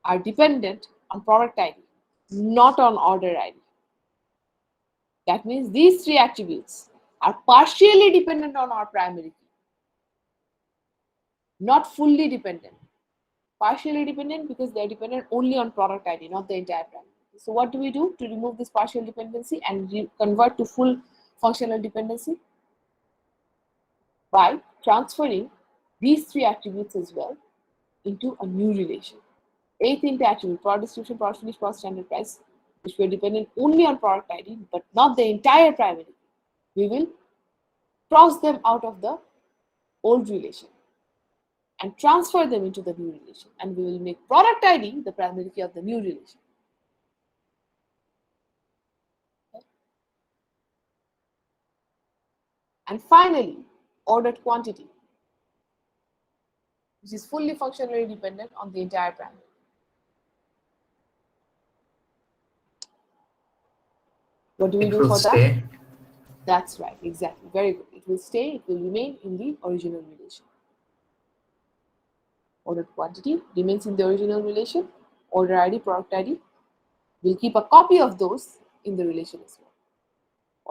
are dependent on product ID, not on order ID. That means these three attributes are partially dependent on our primary key, not fully dependent. Partially dependent because they're dependent only on product ID, not the entire primary. So what do we do to remove this partial dependency and convert to full functional dependency? By transferring these three attributes as well into a new relation. Eighth attribute, product description, product finish, product standard price, which were dependent only on product ID, but not the entire primary. We will cross them out of the old relation and transfer them into the new relation. And we will make product ID the primary key of the new relation. And finally, ordered quantity, which is fully functionally dependent on the entire primary. What do we
It
do
will
for
stay.
that? That's right, exactly. Very good. It will stay, it will remain in the original relation. Ordered quantity remains in the original relation. Order ID, product ID. We'll keep a copy of those in the relation as well.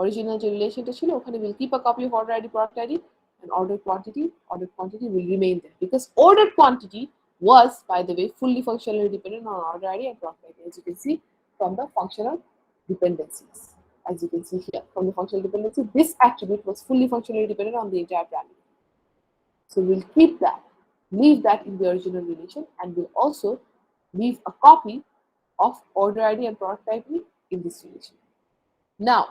Original relation will keep a copy of order ID, product ID, and ordered quantity will remain there because ordered quantity was, by the way, fully functionally dependent on order ID and product ID, as you can see from the functional dependencies. As you can see here from the functional dependency, this attribute was fully functionally dependent on the entire parameter. So we'll keep that, leave that in the original relation, and we'll also leave a copy of order ID and product ID in this relation. Now,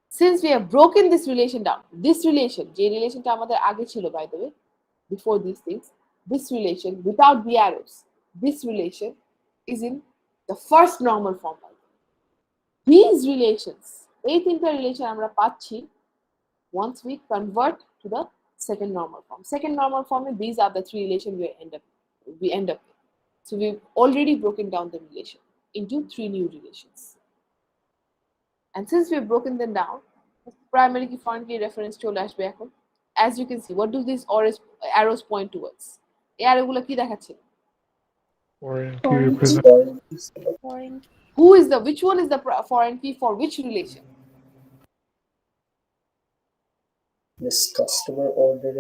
since we have broken this relation down, this relation, J relation ta amader age chilo, by the way, before these things, this relation without the arrows, this relation is in the first normal form. These relations, eighth interrelation amra pachi once we convert to the second normal form. Second normal form, these are the three relations we end up with. So we've already broken down the relation into three new relations. And since we've broken them down, primary key, foreign key, reference chole ashbe ekhon. As you can see, what do these arrows point towards? এই arrowগুলো কি দেখাচ্ছে?
Foreign key
Foreign key.
represent
Foreign
Which one is the foreign key for which relation?
This customer order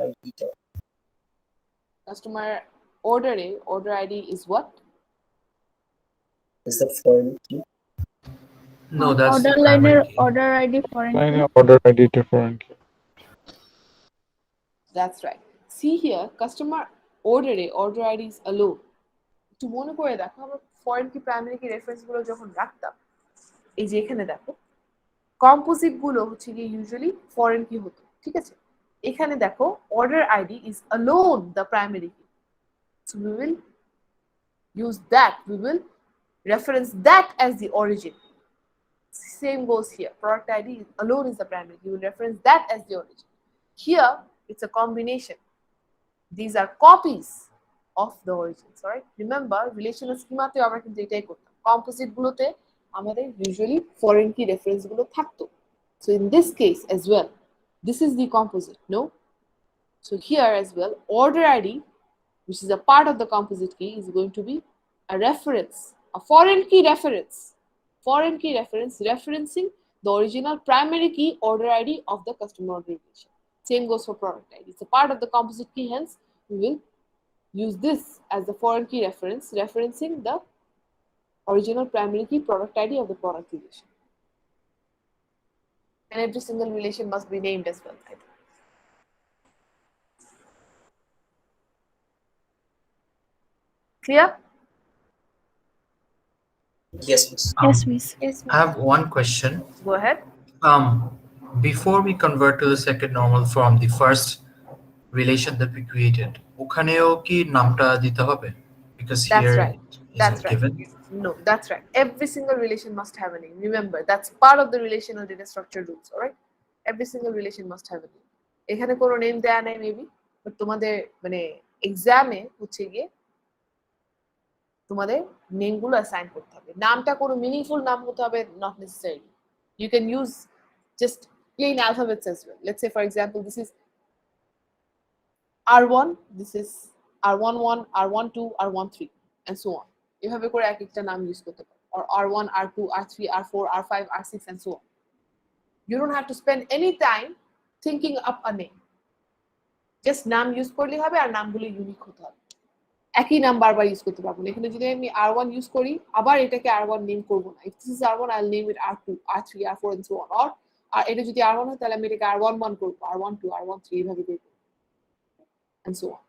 ID.
Customer order ID is what?
Is the foreign key?
No, that's
Order
the
liner,
primary key.
order ID, foreign
line
key.
order ID to foreign key.
That's right. See here, customer order ID is alone. To মনে করে দেখো আমরা foreign কি primary কি reference গুলো যখন রাখতাম, এই যে এখানে দেখো কম্পোজিট গুলো হচ্ছে কি ইউজুয়ালি ফরেন কি হতো, ঠিক আছে? এখানে দেখো order ID is alone the primary key. So we will use that, we will reference that as the origin. Same goes here. Product ID alone is the primary. You will reference that as the origin. Here, it's a combination. These are copies of the origins, right? Remember, relational schema তে আমরা কিন্তু এটাই করতাম। Composite গুলোতে আমাদের usually foreign key reference গুলো থাকতো। So in this case as well, this is the composite, no? So here as well, order ID, which is a part of the composite key, is going to be a reference, a foreign key reference, referencing the original primary key order ID of the customer order relation. Same goes for product ID. It's a part of the composite key, hence we will use this as the foreign key reference, referencing the original primary key product ID of the product relation. And every single relation must be named as well, I think. Clear?
Yes, miss.
Yes, miss.
Yes,
I have one question.
go ahead.
Before we convert to the second normal from the first relation that we created, ওখানেও কি নামটা দিতে হবে? Because
That's
here
right.
it
That's
isn't
right.
given.
No, that's right. Every single relation must have a name. Remember, that's part of the relational data structure rules, all right? Every single relation must have a name. এখানে কোনো name দেয়া নাই maybe, but তোমাদের মানে এক্সামে হচ্ছে গিয়ে তোমাদের নেমগুলো অ্যাসাইন করতে হবে। নামটা কোনো মিনিংফুল নাম হতে হবে, not necessarily. You can use just plain alphabets as well. Let's say, for example, this is R1, this is R11, R12, R13, and so on. এভাবে করে এক একটা নাম ইউজ করতে পারো, or R1, R2, R3, R4, R5, R6, and so on. You don't have to spend any time thinking up a name. Just নাম use করলে হবে, আর নামগুলো ইউনিক হতে হবে। একই নাম বারবার ইউজ করতে পারবো না। এখানে যদি আমি R1 ইউজ করি, আবার এটাকে R1 নেম করব না। If this is R1, I'll name it R2, R3, R4, and so on. Or এটা যদি R1 হয়, তাহলে আমি এটাকে R11 করব, R12, R13, এইভাবে করব, and so on.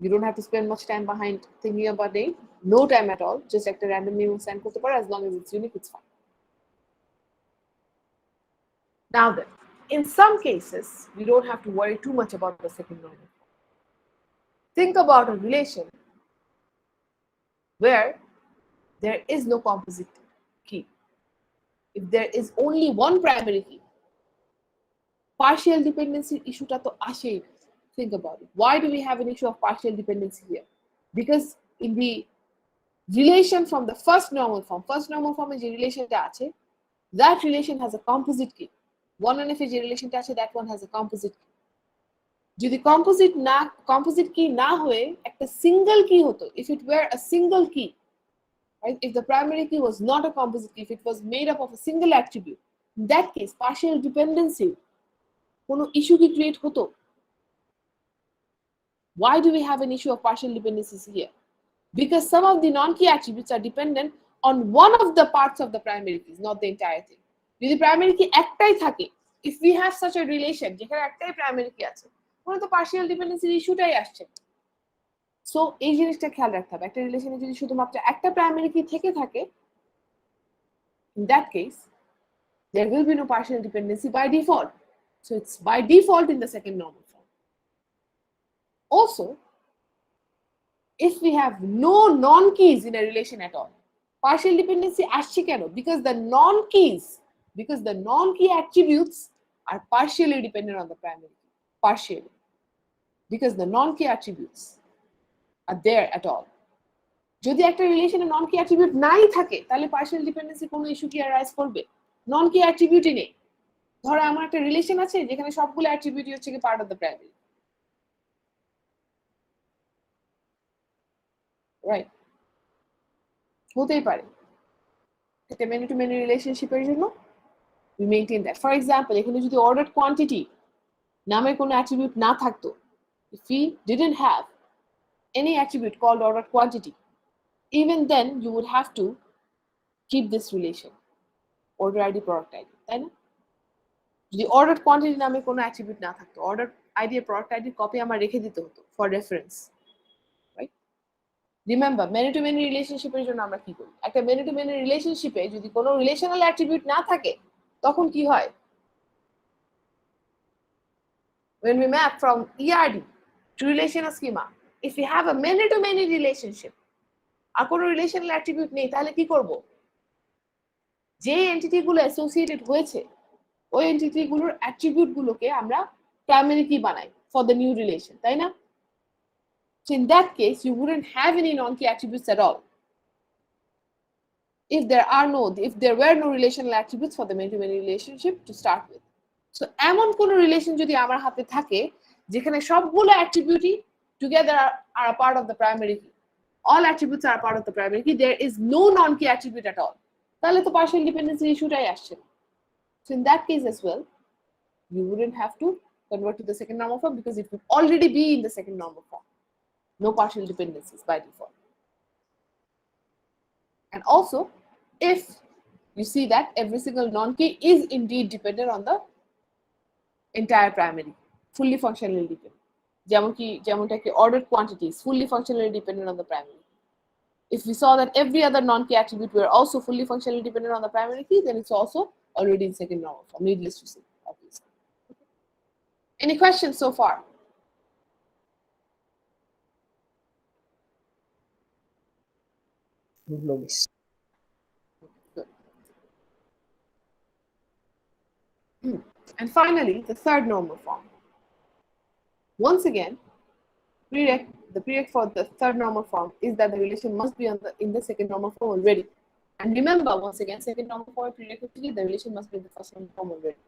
You don't have to spend much time behind thinking about name. No time at all. Just একটা random name assign করতে পারো, as long as it's unique, it's fine. Now then, in some cases, we don't have to worry too much about the second normal. Think about a relation where there is no composite key. If there is only one primary key, partial dependency issue ta to ashei. Think about it. Why do we have an issue of partial dependency here? Because in the relation from the first normal form is a relation ta ache, that relation has a composite key. One and if a relation ta ache, that one has a composite key. যদি composite key না হয়ে একটা single key হতো, if it were a single key, right? If the primary key was not a composite key, if it was made up of a single attribute, in that case, partial dependency কোনো issue কি create হতো? Why do we have an issue of partial dependencies here? Because some of the non-key attributes are dependent on one of the parts of the primary keys, not the entire thing. যদি primary key একটাই থাকে, if we have such a relation যেখানে একটাই primary key আছে, তাহলে তো partial dependency ইস্যুটাই আসছে। So এই জিনিসটা খেয়াল রাখতে হবে। একটা রিলেশনে যদি শুধুমাত্র একটা প্রাইমারি কি থেকে থাকে, in that case there will be no partial dependency by default. So it's by default in the second normal form. Also, if we have no non-keys in a relation at all, partial dependency আসছে কেন? Because the non-key attributes are partially dependent on the primary key. Partially. Because the non-key attributes are there at all. যদি একটা রিলেশনে নন কি attribute নাই থাকে, তাহলে partial dependency কোনো ইস্যু কি অ্যারাইজ করবে? নন কি অ্যাট্রিবিউটই নেই। ধরো আমার একটা রিলেশন আছে যেখানে সবগুলো অ্যাট্রিবিউটই হচ্ছে কি part of the primary, right? হতেই পারে এটা মেনি টু মেনি রিলেশনশিপের জন্য we maintain that. For example, এখানে যদি ordered quantity নামের কোনো অ্যাট্রিবিউট না থাকতো, if we didn't have any attribute called ordered quantity, even then you would have to keep this relation, order ID, product ID, তাই না? যদি ordered quantity নামে কোনো অ্যাট্রিবিউট না থাকতো, ordered ID আর product ID কপি আমার রেখে দিতে হতো for reference, right? Remember, many to many রিলেশনশিপের জন্য আমরা কি করি? একটা many to many রিলেশনশিপে যদি কোনো রিলেশনাল অ্যাট্রিবিউট না থাকে, তখন কি হয়? When we map from ERD to relational schema, if we have a many to many relationship আর কোনো রিলেশনাল অ্যাট্রিবিউট নেই, তাহলে কি করব? যে এন্টিটি গুলো অ্যাসোসিয়েটেড হয়েছে ওই এন্টিটি গুলোর অ্যাট্রিবিউট গুলোকে আমরা প্রাইমারি কি বানাই ফর দ্য নিউ রিলেশন, তাই না? So in that case, you wouldn't have any non-key attributes at all. If there were no relational attributes for the many-to-many relationship to start with. So এমন কোন relation যদি আমার হাতে থাকে যেখানে সবগুলো অ্যাট্রিবিউটই together are a part of the primary key. All attributes are a part of the primary key. There is no non-key attribute at all. তাহলে তো partial dependency ইস্যুটাই আসছে না. So in that case as well, you wouldn't have to convert to the second normal form because it would already be in the second normal form. No partial dependencies by default. And also, if you see that every single non-key is indeed dependent on the entire primary, fully functionally dependent. যেমনটা ordered quantities, fully functionally dependent on the primary. If we saw that every other non-key attribute were also fully functionally dependent on the primary key, then it's also already in second normal form, needless to say, obviously. Any questions so far?
No, miss.
Good. And finally, the third normal form. Once again, the prereq for the third normal form is that the relation must be in the second normal form already. And remember, once again, second normal form prerequisitely, the relation must be in the first normal form already.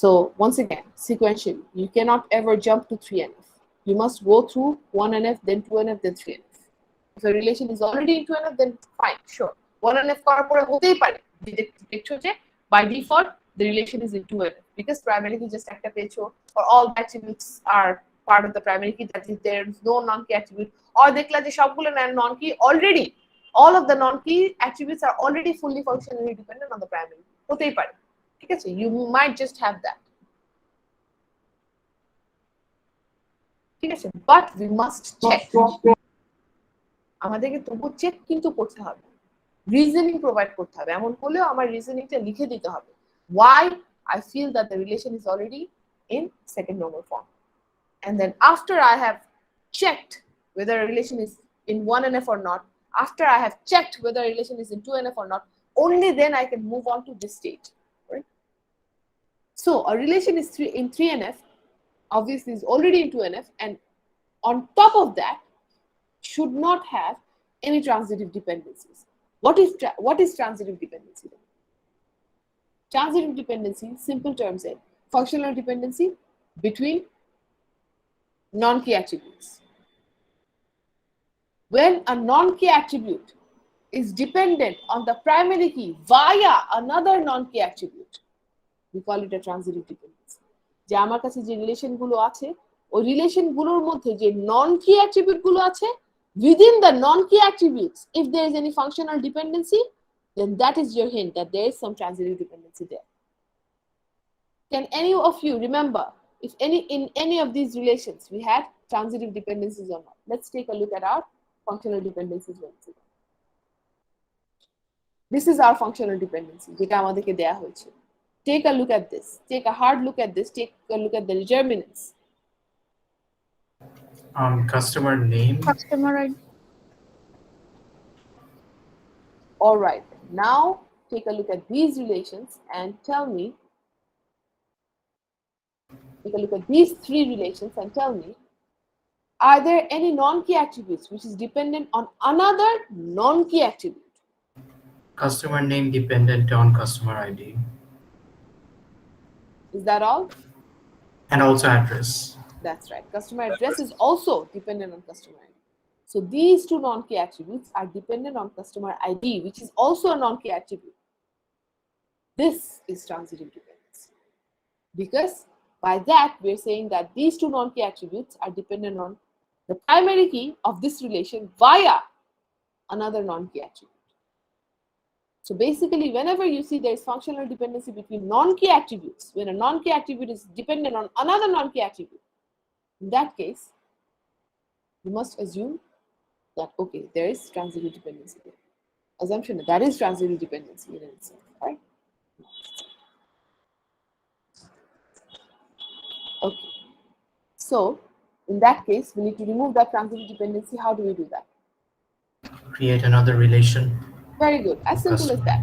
So once again, sequentially, you cannot ever jump to 3NF. You must go through 1NF, then 2NF, then 3NF. If a relation is already in 2NF, then fine, sure. 1NF করার পরে হতেই পারে দেখছো যে by default the relation is in 2NF because primary key just একটা পেয়েছো or all the attributes are part of the primary key, that is there is no non-key attribute, or দেখলা যে সবগুলো non-key already, all of the non-key attributes are already fully functionally dependent on the primary. হতেই পারে, ঠিক আছে? You might just have that. ঠিক আছে, but we must check. আমাদেরকে তবু চেক কিন্তু করতে হবে, রিজনিং প্রোভাইড করতে হবে, এমন করলেও আমার রিজনিংটা লিখে দিতে হবে why I feel that the relation is already in second normal form. And then after I have checked whether a relation is in 1NF or not, after I have checked whether a relation is in 2NF or not, only then I can move on to this stage. Right? So a relation is in 3NF, obviously is already in 2NF, and on top of that, should not have any transitive dependencies. What is transitive dependency? Transitive dependency, simple terms, functional dependency between non-key attributes. When a non-key attribute is dependent on the primary key via another non-key attribute, we call it a transitive dependency. যে আমার কাছে যে রিলেশনগুলো আছে, ওই রিলেশনগুলোর মধ্যে যে non-key attribute গুলো আছে, within the non-key attributes, if there is any functional dependency, then that is your hint that there is some transitive dependency there. Can any of you remember if in any of these relations we had transitive dependencies or not? Let's take a look at our functional dependencies once again. This is our functional dependency, যেটা আমাদেরকে দেয়া হয়েছে. Take a look at this. Take a hard look at this. Take a look at the determinants.
Customer name.
Customer ID.
All right. Now take a look at these relations and tell me. Take a look at these three relations and tell me, are there any non-key attributes which is dependent on another non-key attribute?
Customer name dependent on customer ID.
Is that all?
And also address.
That's right. Customer address is also dependent on customer ID. So these two non-key attributes are dependent on customer ID, which is also a non-key attribute. This is transitive dependency. Because by that, we're saying that these two non-key attributes are dependent on the primary key of this relation via another non-key attribute. So basically, whenever you see there is functional dependency between non-key attributes, when a non-key attribute is dependent on another non-key attribute, in that case, you must assume that, okay, there is transitive dependency there. Assumption that is transitive dependency in itself, right? Okay. So, in that case, we need to remove that transitive dependency. How do we do that?
Create another relation.
Very good. As simple as that.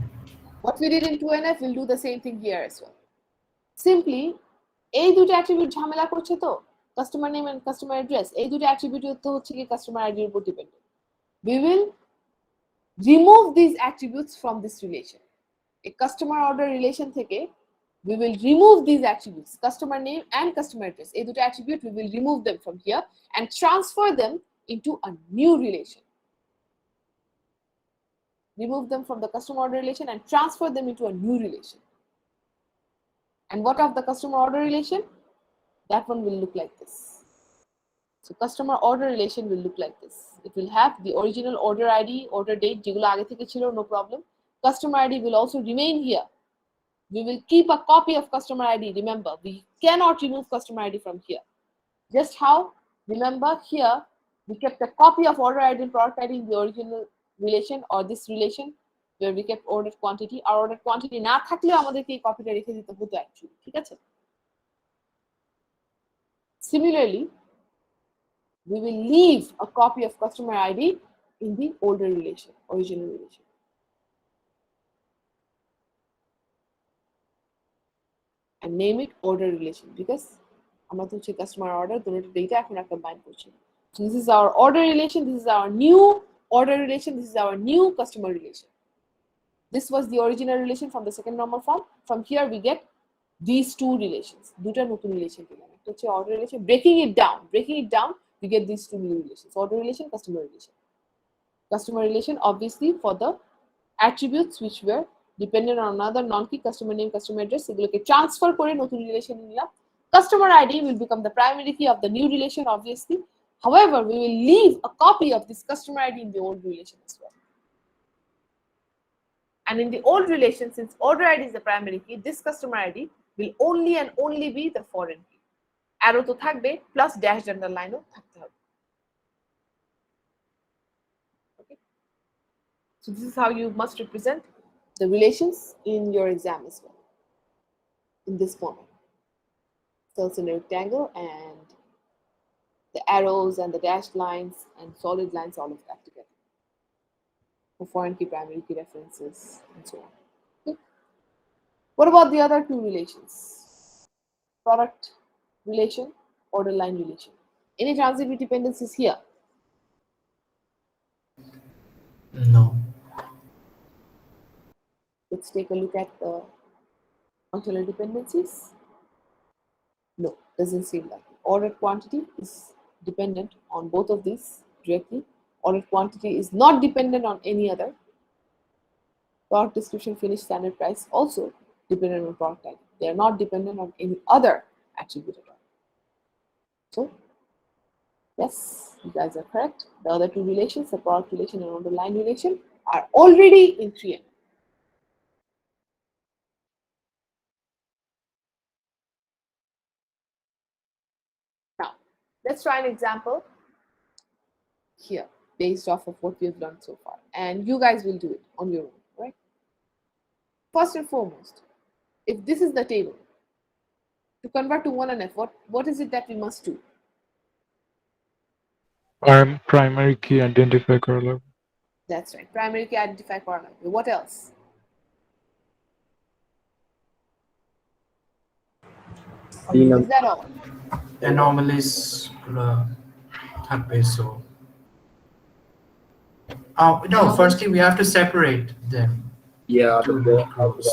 What we did in 2NF, we'll do the same thing here as well. Simply, এই দুটো attribute ঝামেলা করছে তো, customer name and customer address এই দুটো attribute তো হচ্ছে কি customer ID এর উপর dependent. We will remove these attributes from this relation. A customer order relation থেকে we will remove these attributes, customer name and customer address. এই দুটো attribute we will remove them from here and transfer them into a new relation. Remove them from the customer order relation and transfer them into a new relation. And what of the customer order relation? That one will look like this. So customer order relation will look like this. It will have the original order ID, order date, যেগুলো আগে থেকে ছিল, no problem. Customer ID will also remain here. We will keep a copy of customer ID. Remember, we cannot remove customer ID from here. Just how? Remember here, we kept a copy of order ID and product ID in the original relation or this relation where we kept order quantity. Our order quantity না থাকলেও আমাদেরকে এই কপিটা রেখে দিতে হতো actually. ঠিক আছে? Similarly, we will leave a copy of customer ID in the older relation, original relation. And name it order relation because আমরা তো হচ্ছে customer order দুটো data এখন একটা combine করছি. So this is our order relation, this is our new order relation, this is our new customer relation. This was the original relation from the second normal form. From here we get these two relations. দুটো নতুন relation পেলাম. একটা হচ্ছে order relation, breaking it down, we get these two new relations. Order relation, customer relation. Customer relation obviously for the attributes which were dependent on another non-key customer name, customer address, এগুলোকে transfer করে নতুন relation নিলাম. Customer ID will become the primary key of the new relation obviously. However, we will leave a copy of this customer ID in the old relation as well. And in the old relation, since order ID is the primary key, this customer ID will only and only be the foreign key. Arrow to থাকবে plus dash underline ও থাকতে হবে. Okay. So this is how you must represent the relations in your exam as well. In this format. Cells in a rectangle and the arrows and the dashed lines and solid lines, all of that together. For foreign key, primary key references, and so on. Okay. What about the other two relations? Product relation, order line relation. Any transitive dependencies here?
No.
Let's take a look at the functional dependencies. No, doesn't seem like it. Ordered quantity is dependent on both of these directly. Ordered quantity is not dependent on any other. Product description, finish, standard price also dependent on product type. They are not dependent on any other attribute at all. So, yes, you guys are correct. The other two relations, the product relation and order line relation, are already in 3N. Now, let's try an example here based off of what we have learned so far. And you guys will do it on your own, right? First and foremost, if this is the table, to convert to 1NF, what is it that we must do?
Primary key identify করা লাগবে।
That's right. Primary key identify করা লাগবে. What else? Is that all?
Anomalies থাকবে, so no, firstly we have to separate them.
Yeah,
Two
the
rows.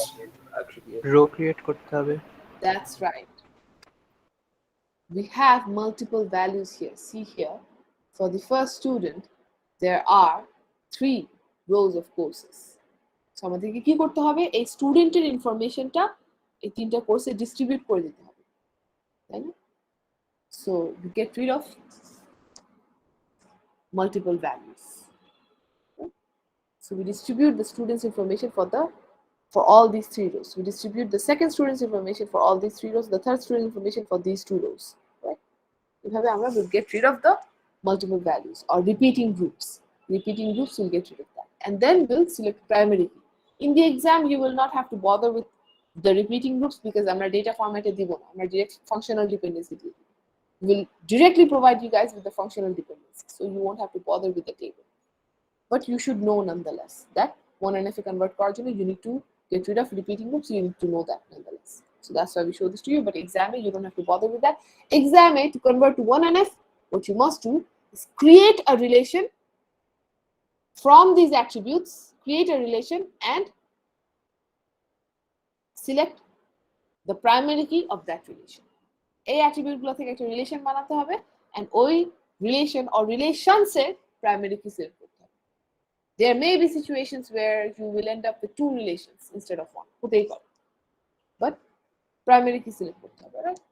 attribute.
Row create করতে হবে।
That's right. We have multiple values here. See here, for the first student, there are 3 rows of courses. So আমাদেরকে কি করতে হবে? এই স্টুডেন্টের ইনফরমেশনটা এই তিনটা কোর্সে ডিস্ট্রিবিউট করে দিতে হবে। তাই না? So we get rid of multiple values. Okay? So we distribute the student's information for all these 3 rows. We distribute the second student's information for all these 3 rows, the third student information for these 2 rows. Right? We'll get rid of the multiple values or repeating groups. Repeating groups, we'll get rid of that. And then we'll select primary key. In the exam, you will not have to bother with the repeating groups because I'm data formatted দিব না, আমরা direct functional dependency দিব। We'll directly provide you guys with the functional dependency, so you won't have to bother with the table. But you should know nonetheless that 1NF convert করার জন্য you need to get rid of repeating groups. You need to know that nonetheless. So that's why we show this to you, but exam you don't have to bother with that. Exam to convert to 1NF, what you must do is create a relation from these attributes, create a relation and select the primary key of that relation. এই অ্যাট্রিবিউটগুলো থেকে একটা relation বানাতে হবে and ওই relation or relations এর primary key select করতে হবে. There may be situations where you will end up with two relations instead of one. হতেই পারে, but primary key select করতে হবে, right?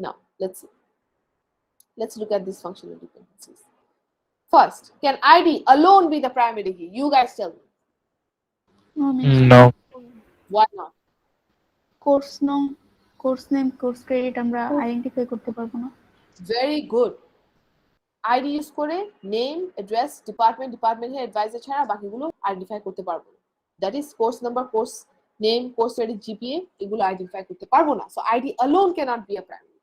Now let's see. Let's look at these functional dependencies. First, can ID alone be the primary key? You guys tell me.
No, miss.
No.
Why not?
Course name course credit আমরা identify করতে পারবো না।
Very good. ID use করে name, address, department head, adviser ছাড়া বাকিগুলো identify করতে পারবো না। That is course number, course name, course credit, GPA এগুলো আইডেন্টিফাই করতে পারবো না। So ID alone cannot be a primary.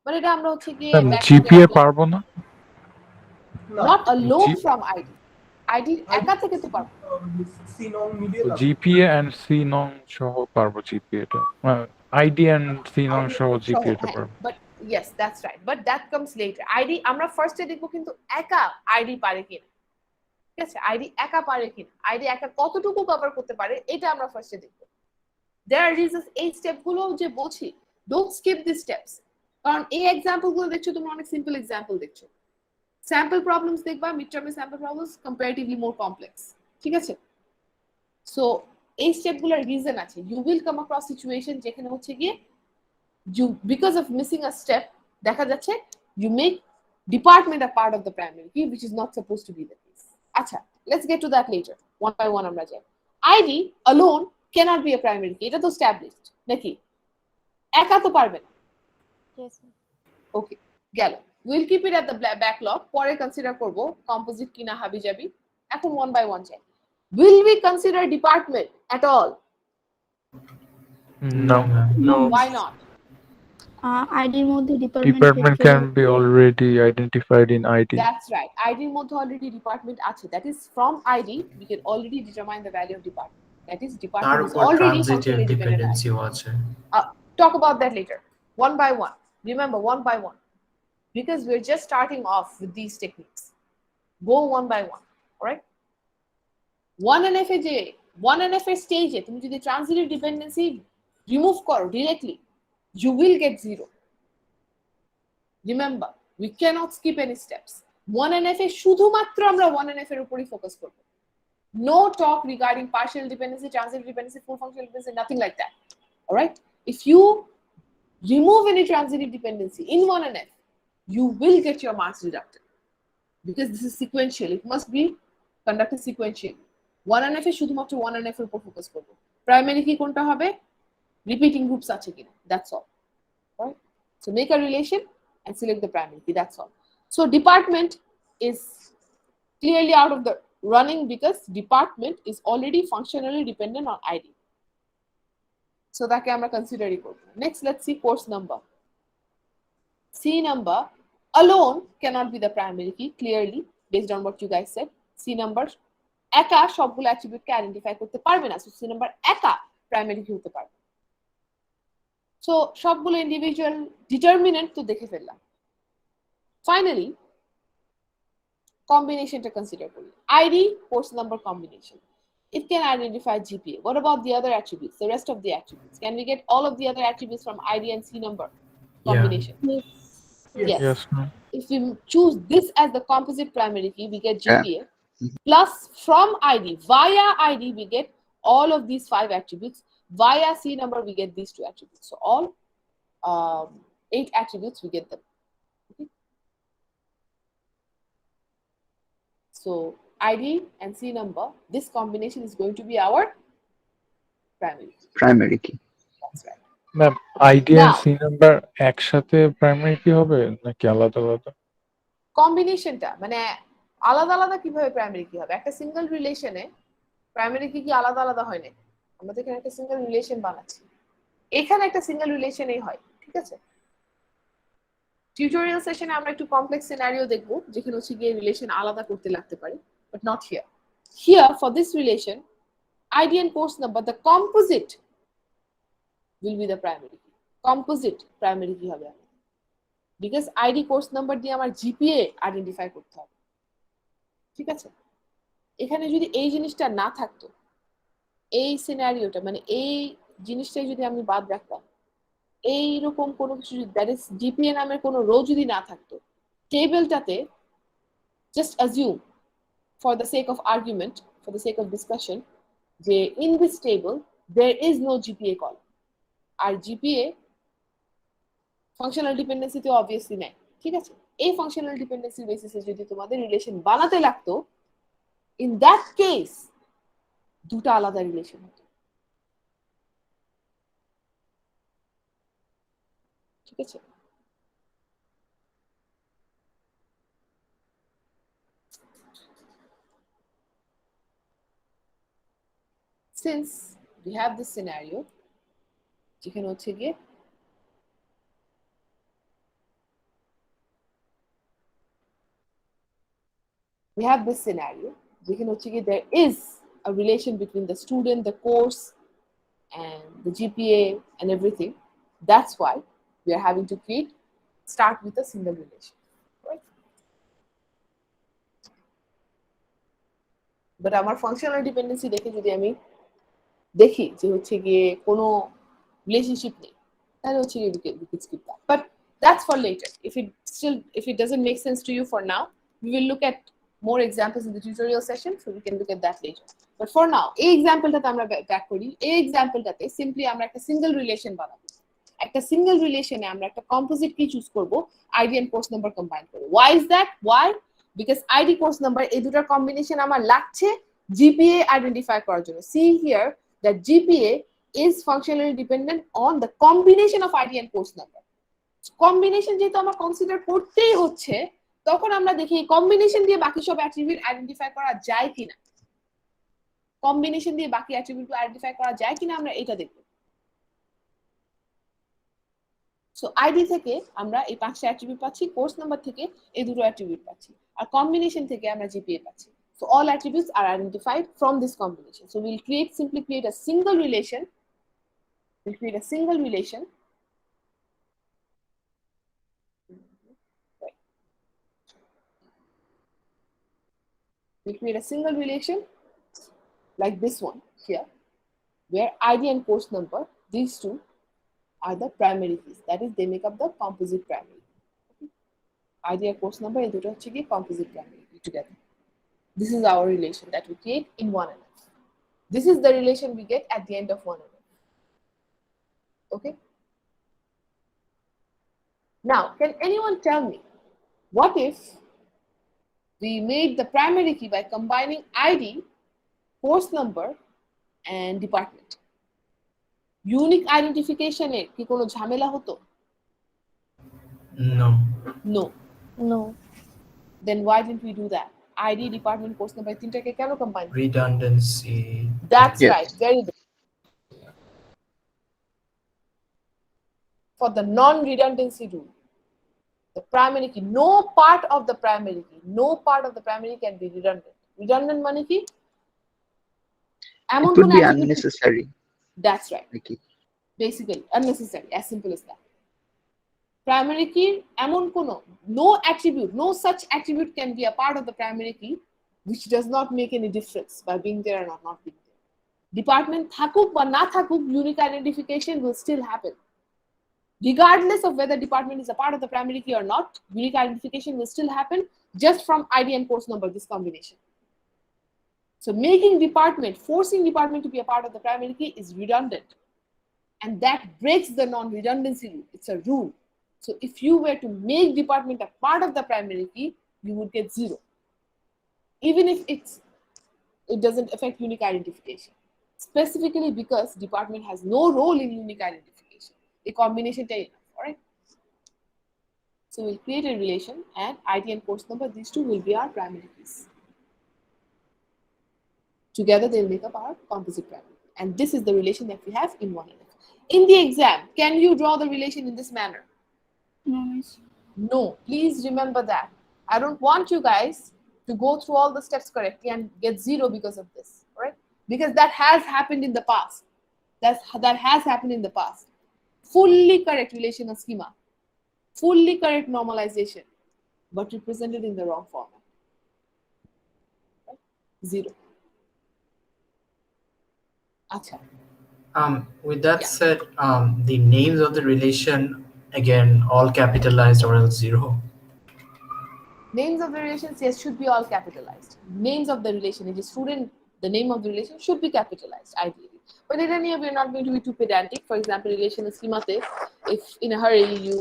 মানে এটা আমরা হচ্ছে কি
জিপিএ পারবো না,
not alone from ID. ID একা থেকে তো পারবো।
জিপিএ এন্ড সি নং সহ পারবো জিপিএটা, আইডি এন্ড সি নং সহ জিপিএটা পারবো।
But yes, that's right. But that comes later. ID আমরা ফার্স্টে দেখবো কিন্তু একা আইডি পারে কিনা। ঠিক আছে, আইডি একা পারে কিনা, আইডি একা কতটুকু কভার করতে পারে এটা আমরা ফার্স্টে দেখবো। There are reasons এই স্টেপগুলো যে বলছি, don't skip these steps. কারণ এই এক্সাম্পলগুলো দেখছো তোমরা অনেক সিম্পল এক্সাম্পল দেখছো। স্যাম্পল প্রবলেমস দেখবা, মিড টার্মে sample problems comparatively more complex. ঠিক আছে, সো এই স্টেপগুলোর রিজন আছে। You will come across situation যেখানে হচ্ছে গিয়ে you because of missing a step দেখা যাচ্ছে you make department a part of the primary key which is not supposed to be the case. আচ্ছা, let's get to that later. One by one আমরা যাই। ID alone cannot be a primary key, এটা তো established নাকি? একা তো পারবে না।
Yes.
ওকে, গেল। We'll keep it at the backlog, পরে কনসিডার করব কম্পোজিট কিনা হাবি যাবি। এখন one by one যাই। Will we consider department at all?
No.
Why not?
আইডির মধ্যে
Department can be already identified in ID.
That's right. ID এর মধ্যে already department আছে. That is from ID we can already determine the value of department. That is department is
তারপর
already
transitive
functionally dependent.
ডিপেন্ডেন্সিও আছে।
Talk about that later. One by one. Remember, one by one. Because we're just starting off with these techniques. Go one by one. All right? One NF stage তুমি যদি transitive dependency remove করো directly, you will get 0. Remember, we cannot skip any steps. 1NF এ শুধুমাত্র আমরা 1NF এর উপরই focus করব। No talk regarding partial dependency, transitive dependency, full functional dependency, nothing like that. All right? If you remove any transitive dependency in 1NF, you will get your marks deducted because this is sequential. It must be conducted sequentially. 1NF এ শুধুমাত্র 1NF এর উপর focus করব। Primary কি কোনটা হবে? Repeating groups আছে কিনা? That's all. All right? So make a relation and select the primary key. That's all. So department is clearly out of the running because department is already functionally dependent on ID. So that can consider it. Next, let's see course number. C number alone cannot be the primary key clearly based on what you guys said. C number একা সবগুলো attribute কে identify করতে পারবে না। So C number একা primary key হতে পারবে। So সবগুলো individual determinant তো দেখে ফেললাম। ফাইনালি কম্বিনেশনটা কনসিডার করি। ID course number combination, it can identify GPA. What about the other attributes, the rest of the attributes? Can we get all of the other attributes from ID and C number combination? Yes.
Yes, ma'am.
If we choose this as the composite primary key, we get GPA. Plus from ID, via ID, we get all of these 5 attributes. Via C number, we get these 2 attributes. So all 8 attributes, we get them. Okay. So ID and C number, this combination is going to be our primary key. That's right.
Ma'am ID and
Now-
C number একসাথে primary key হবে নাকি আলাদা আলাদা?
কম্বিনেশনটা মানে আলাদা আলাদা কিভাবে প্রাইমারি কি হবে? একটা সিঙ্গেল রিলেশনে প্রাইমারি কি আলাদা আলাদা হয় না? আমরা তো এখানে একটা সিঙ্গেল রিলেশন বানাচ্ছি, এখানে একটা সিঙ্গেল রিলেশনেই হয়। ঠিক আছে, টিউটোরিয়াল সেশনে আমরা একটু কমপ্লেক্স সিনারিও দেখব যেখানে হচ্ছে গিয়ে রিলেশন আলাদা করতে লাগতে পারে, but not here. Here for this relation ID and course number, the composite will be the primary key. Composite primary key হবে? বিকজ আইডি কোর্স নাম্বার দিয়ে আমার জিপিএ আইডেন্টিফাই করতে হবে, ঠিক আছে? এখানে যদি এই জিনিসটা না থাকতো, এই সিনারিওটা মানে এই জিনিসটাই যদি আমি বাদ রাখতাম, এইরকম কোনো কিছু দ্যাট ইজ জিপিএ নামের কোনো রো যদি না থাকতো, টেবিলটাতে just assume for the sake of argument, for the sake of discussion, যে in this table there is no GPA call. আর জিপিএ ফাংশনাল ডিপেন্ডেন্সিতে অবভিয়াসলি নেয়, ঠিক আছে? এই ফাংশনাল ডিপেন্ডেন্সি বেসিসে যদি তোমাদের রিলেশন বানাতে লাগতো, ইন দ্যাট কেস দুটা আলাদা রিলেশন হতো, ঠিক আছে? Since we have this scenario, যেখানে হচ্ছে গিয়ে we have this scenario যেখানে হচ্ছে গিয়ে there is a relation between the student, the course, and the GPA and everything. That's why we are having to start with a single relation, right? But আমার functional dependency দেখে যদি আমি দেখি যে হচ্ছে গিয়ে কোনো রিলেশনশিপ নেই, তাহলে হচ্ছে গিয়ে we can skip that. But that's for later. If it doesn't make sense to you for now, we will look at more examples in the tutorial session, so we can look at that later. But for now, এই এক্সাম্পলটাতে আমরা back করি। এই এক্সাম্পলটাতে simply আমরা একটা single relation বানাবো। একটা single রিলেশনে আমরা একটা কম্পোজিট কি চুজ করব, ID and course number combine করে। Why is that? Why? Because ID course number এই দুটার কম্বিনেশন আমার লাগছে জিপিএ আইডেন্টিফাই করার জন্য। See here that GPA is functionally dependent on the combination of ID and course number. Combination যেহেতু আমার consider করতেই হচ্ছে, তখন আমরা দেখি কম্বিনেশন দিয়ে বাকি সব অ্যাট্রিবিউট আইডেন্টিফাই করা যায় কিনা, কম্বিনেশন দিয়ে বাকি অ্যাট্রিবিউট আইডেন্টিফাই করা যায় কিনা আমরা এটা দেখব। সো আইডি থেকে আমরা এই 5টা অ্যাট্রিবিউট পাচ্ছি, কোর্স নাম্বার থেকে এই দুটো অ্যাট্রিবিউট পাচ্ছি, আর কম্বিনেশন থেকে আমরা জিপিএ পাচ্ছি। So all attributes are identified from this combination. So we'll simply create a single relation. We'll create a single relation. Right. We'll create a single relation like this one here, where ID and course number, these two are the primary keys. That is, they make up the composite primary. Okay. ID and course number is the composite primary key together. This is our relation that we create in 1NF. This is the relation we get at the end of 1NF. Okay. Now, can anyone tell me, what if we made the primary key by combining ID, course number, and department? Unique identification এ কি কোনো ঝামেলা হতো?
No.
No.
No.
Then why didn't we do that? ID, department, course number, তিনটাকে কেন combine?
Redundancy.
That's
Yes.
right. Very good. For the non-redundancy rule, the primary key, no part of the primary key can be redundant. Redundant মানে কি?
It would be unnecessary.
That's right.
Okay.
Basically unnecessary, as simple as that. Primary key এমন কোনো no such attribute can be a part of the primary key which does not make any difference by being there or not being there. Department থাকুক বা না থাকুক, unique identification will still happen. Regardless of whether department is a part of the primary key or not, unique identification will still happen just from ID and course number, this combination. So forcing department to be a part of the primary key is redundant. And that breaks the non-redundancy rule. It's a rule. So if you were to make department a part of the primary key, you would get 0. Even if it doesn't affect unique identification. Specifically because department has no role in unique identification. A combination type, all right? So we'll create a relation, and ID and course number, these two will be our primary keys. Together they'll make up our composite primary. And this is the relation that we have in 1NF. In the exam, can you draw the relation in this manner?
No, miss.
No, please remember that. I don't want you guys to go through all the steps correctly and get 0 because of this, all right? Because that has happened in the past. That has happened in the past. fully correct relational schema, fully correct normalization, but represented in the wrong format. Zero. Acha.
With that
Yeah.
said, the names of the relation, again, all capitalized or else zero.
Names of the relations, yes, should be all capitalized. Names of the relation, if a student, the name of the relation should be capitalized, ideally. But in any way, we're not going to be too pedantic. For example, relational schema, if in a hurry you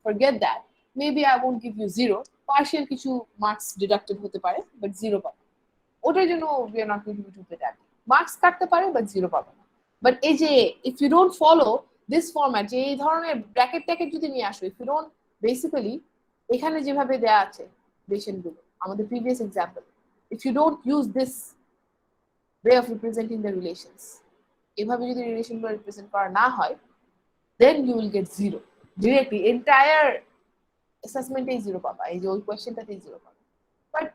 forget that, maybe I won't give you zero. Partial কিছু marks deducted হতে পারে, but zero পাবে। ওটার জন্য we are not going to be too pedantic. Marks কাটতে পারে, but zero পাবে না। But এই যে if you don't follow this format, যে এই ধরনের ব্র্যাকেট ট্যাকেট যদি নিয়ে আসো, if you don't basically এখানে যেভাবে দেয়া আছে রিলেশনগুলো আমাদের previous example, if you don't use this way of representing the relations, এভাবে যদি রিলেশনগুলো রিপ্রেজেন্ট করা না হয়, then you will get zero directly, entire অ্যাসেসমেন্টেই জিরো পাবা, এই যে ওই কোয়েশ্চেনটাতেই জিরো পাবা। বাট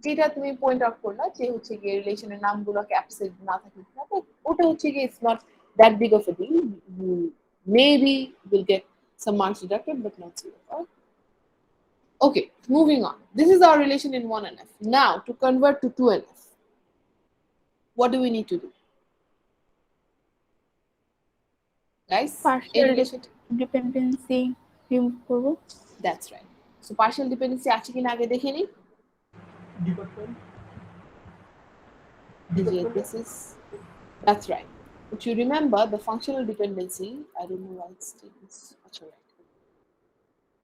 যেটা তুমি পয়েন্ট আউট করলা যে হচ্ছে গিয়ে রিলেশনের নামগুলো ক্যাপসে না থাকে, ওটা হচ্ছে গিয়ে it's not that big of a deal, maybe will get some marks deducted but not zero. Right? Okay, moving on. This is our relation in 1NF. Now, to convert to 2NF, what do we need to do? Guys, a
Partial
relation.
dependency remove করব।
That's right. So, partial dependency আছে কিনা আগে দেখে নিই। This is, that's right. If you remember the functional dependency, I don't know why it's taking such a right.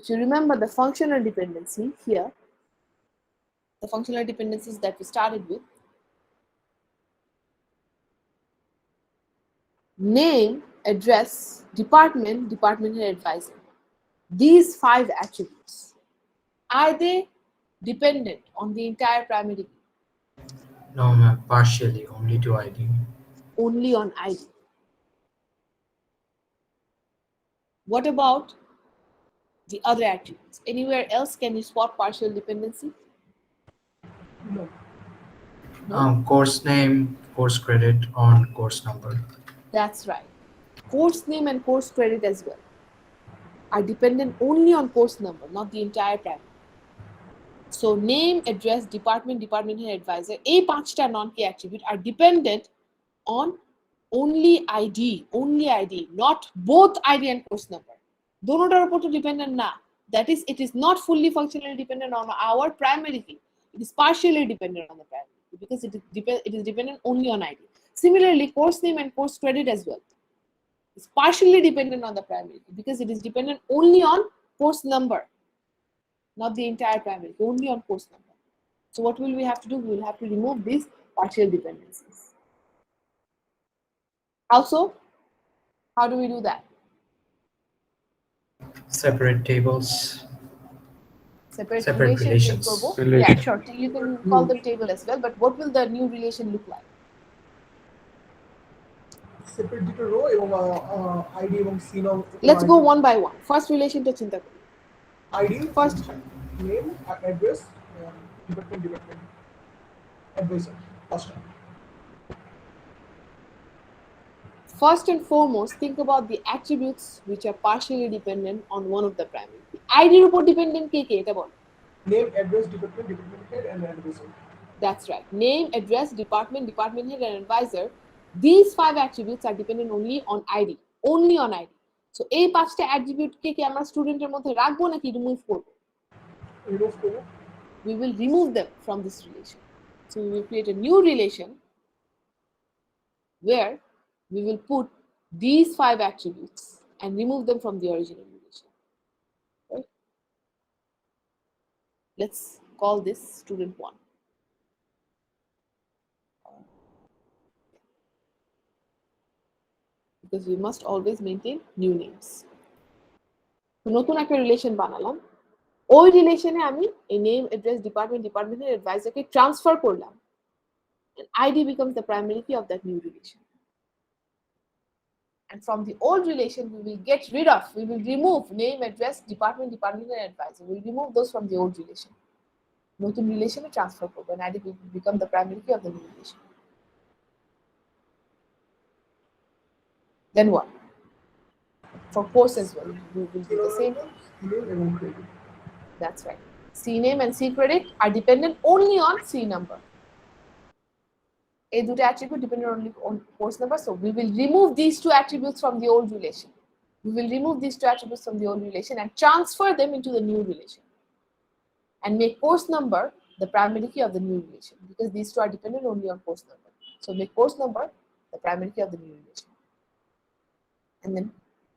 If you remember the functional dependency here, the functional dependencies that we started with, name, address, department, department head, advisor. These 5 attributes, are they dependent on the entire primary key?
No, ma'am, partially, only to ID.
Only on ID. What about the other attributes? Anywhere else can you spot partial dependency? No.
Course name, course credit on course number.
That's right. Course name and course credit as well are dependent only on course number, not the entire primary. So name, address, department, department head, advisor, a 5টা non-key attribute are dependent on only ID, not both ID and course number. দোনোটার উপর তো dependent না. That is, it is not fully functionally dependent on our primary key. It is partially dependent on the primary key because it is dependent only on ID. Similarly, course name and course credit as well is partially dependent on the primary key because it is dependent only on course number, not the entire primary key, only on course number. So what will we have to do? We will have to remove these partial dependencies. Also, how do we do that?
Separate tables.
Separate
relations.
Yeah, sure. You can call them table as well, but what will the new relation look like?
Separate দুটো rho এবং ID এবং সিনম।
Let's go one by one. First relation to চিন্তা করি।
ID
First
name, address, department adviser.
First and foremost, think about the attributes which are partially dependent on one of the primary key. ID এর উপর dependent কে কে এটা বল।
Name, address, department head and advisor.
That's right. Name, address, department head, and advisor. These 5 attributes are dependent only on ID. Only on ID. So, এই 5টা attribute কে কি আমরা স্টুডেন্টের মধ্যে রাখবো নাকি রিমুভ করব?
রিমুভ করব।
We will remove them from this relation. So, we will create a new relation where we will put these 5 attributes and remove them from the original relation. Right? Let's call this student 1. Because we must always maintain new names. নতুন একটা relation বানালাম, ওই রিলেশনে আমি এই name, address, ডিপার্টমেন্টের অ্যাডভাইজারকে transfer করলাম, and ID becomes the primary key of that new relation. And from the old relation, we will remove name, address, department, and advisor. We will remove those from the old relation. নতুন রিলেশনে transfer করব, and ID will become the primary key of the new relation. Then what? for course as well, we will do the same thing.
Email এবং credit.
That's right. C name and C credit are dependent only on C number. A দুটো attribute dependent only on course number, so we will remove these two attributes from the old relation. We will remove these two attributes from the old relation and transfer them into the new relation, and make course number the primary key of the new relation, because these two are dependent only on course number. So make course number the primary key of the new relation. And then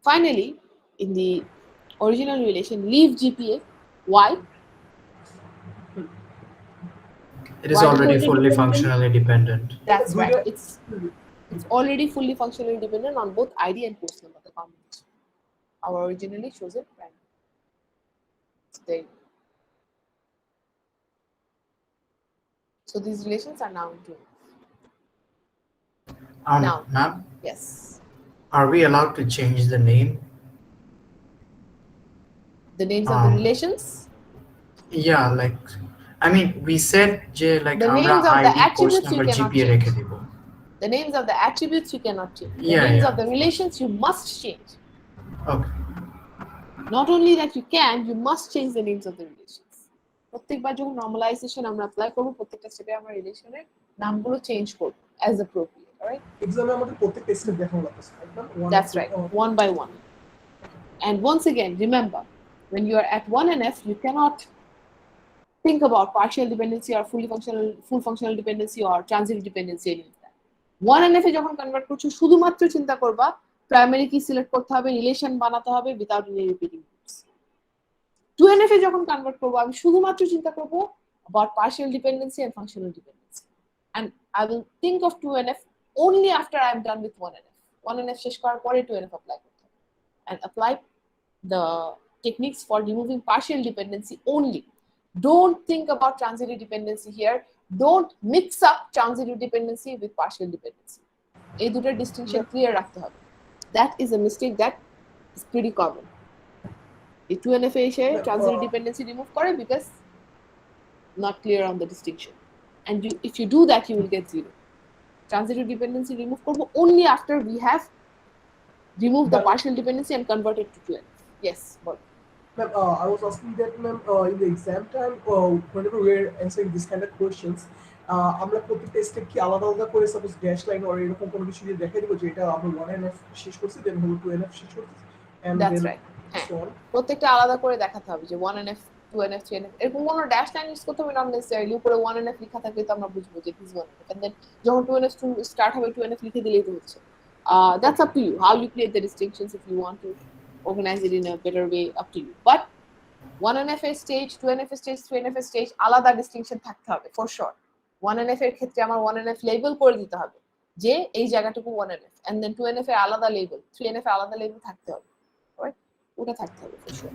finally, in the original relation, leave GPA. Why?
It is
Why
already
because
fully functionally dependent.
that's right. It's already fully functionally dependent on both ID and course number, the combination. Our originally shows it primary. There you go. So these relations are now into now.
Ma'am,
Yes.
are we allowed to change the name?
The names of the relations?
Yeah, like, I mean, we said like
The
আমরা
names of the
ID course
attributes you
number
cannot
GPA
change.
রেখে দিব.
The names of the attributes you cannot change. The
Yeah,
names
yeah.
of the relations you must change.
Okay.
Not only that you can, you must change the names of the relations. প্রত্যেকবার যখন normalisation আমরা apply করব, প্রত্যেকটা স্টেপে আমরা রিলেশনের নামগুলো change করব as appropriate, all right?
এক্সামে আমাদের প্রত্যেকটা স্টেপ দেখানো লাগছে একদম
That's right, one by one. And once again, remember, when you are at 1NF, you cannot think about partial dependency or full functional dependency or transitive dependency, any of that. 1NF এ যখন convert করছো, শুধুমাত্র চিন্তা করবা primary কি select করতে হবে, relation বানাতে হবে without any repeating loops. 2NF এ যখন কনভার্ট করব, আমি শুধুমাত্র চিন্তা করব about partial dependency and functional dependency, and I will think of 2NF only after I am done with 1NF. 1NF শেষ করার পরে 2NF apply করতে হবে, and apply the techniques for removing partial dependency only. Don't think about transitive dependency here. Don't mix up transitive dependency with partial dependency. এই দুটোর distinction clear রাখতে হবে. That is a mistake that is pretty common. The 2NF এ এসে transitive dependency remove করে because not clear on the distinction. And if you do that, you will get 0. Transitive dependency remove করব only after we have removed the partial dependency and converted to 2NF. Yes, but
Ma'am, I was asking that, ma'am, in the exam time, whenever we're answering this kind of questions, আমরা প্রত্যেকটা step কি আলাদা আলাদা করে suppose dash line or এরকম কোনো কিছু দিয়ে দেখাই দিব যে এটা আমরা 1NF শেষ করছি দেন হলো 2NF শেষ করছি, and
that's
then
right.
so on.
প্রত্যেকটা আলাদা করে দেখাতে হবে যে 1NF 2NF 3NF এরকম কোনো ড্যাশ লাইন ইউজ করতে হবে না নেসেসারিলি। উপরে 1NF লেখা থাকলে তো আমরা বুঝবো যে দিস 1NF, and then যখন 2NF স্টার্ট হবে 2NF লিখে দিলেই তো হচ্ছে। That's up to you how you create the distinctions. If you want to organize it in a better way, up to you. But 1NF stage, 2NF stage, 3NF stage আলাদা distinction থাকতে হবে for sure. 1NF এর ক্ষেত্রে আমার 1NF label করে দিতে হবে যে এই জায়গাটুকু 1NF, and then 2NF এর আলাদা লেবেল, 3NF এর আলাদা লেবেল থাকতে হবে, right? ওটা থাকতে হবে for sure.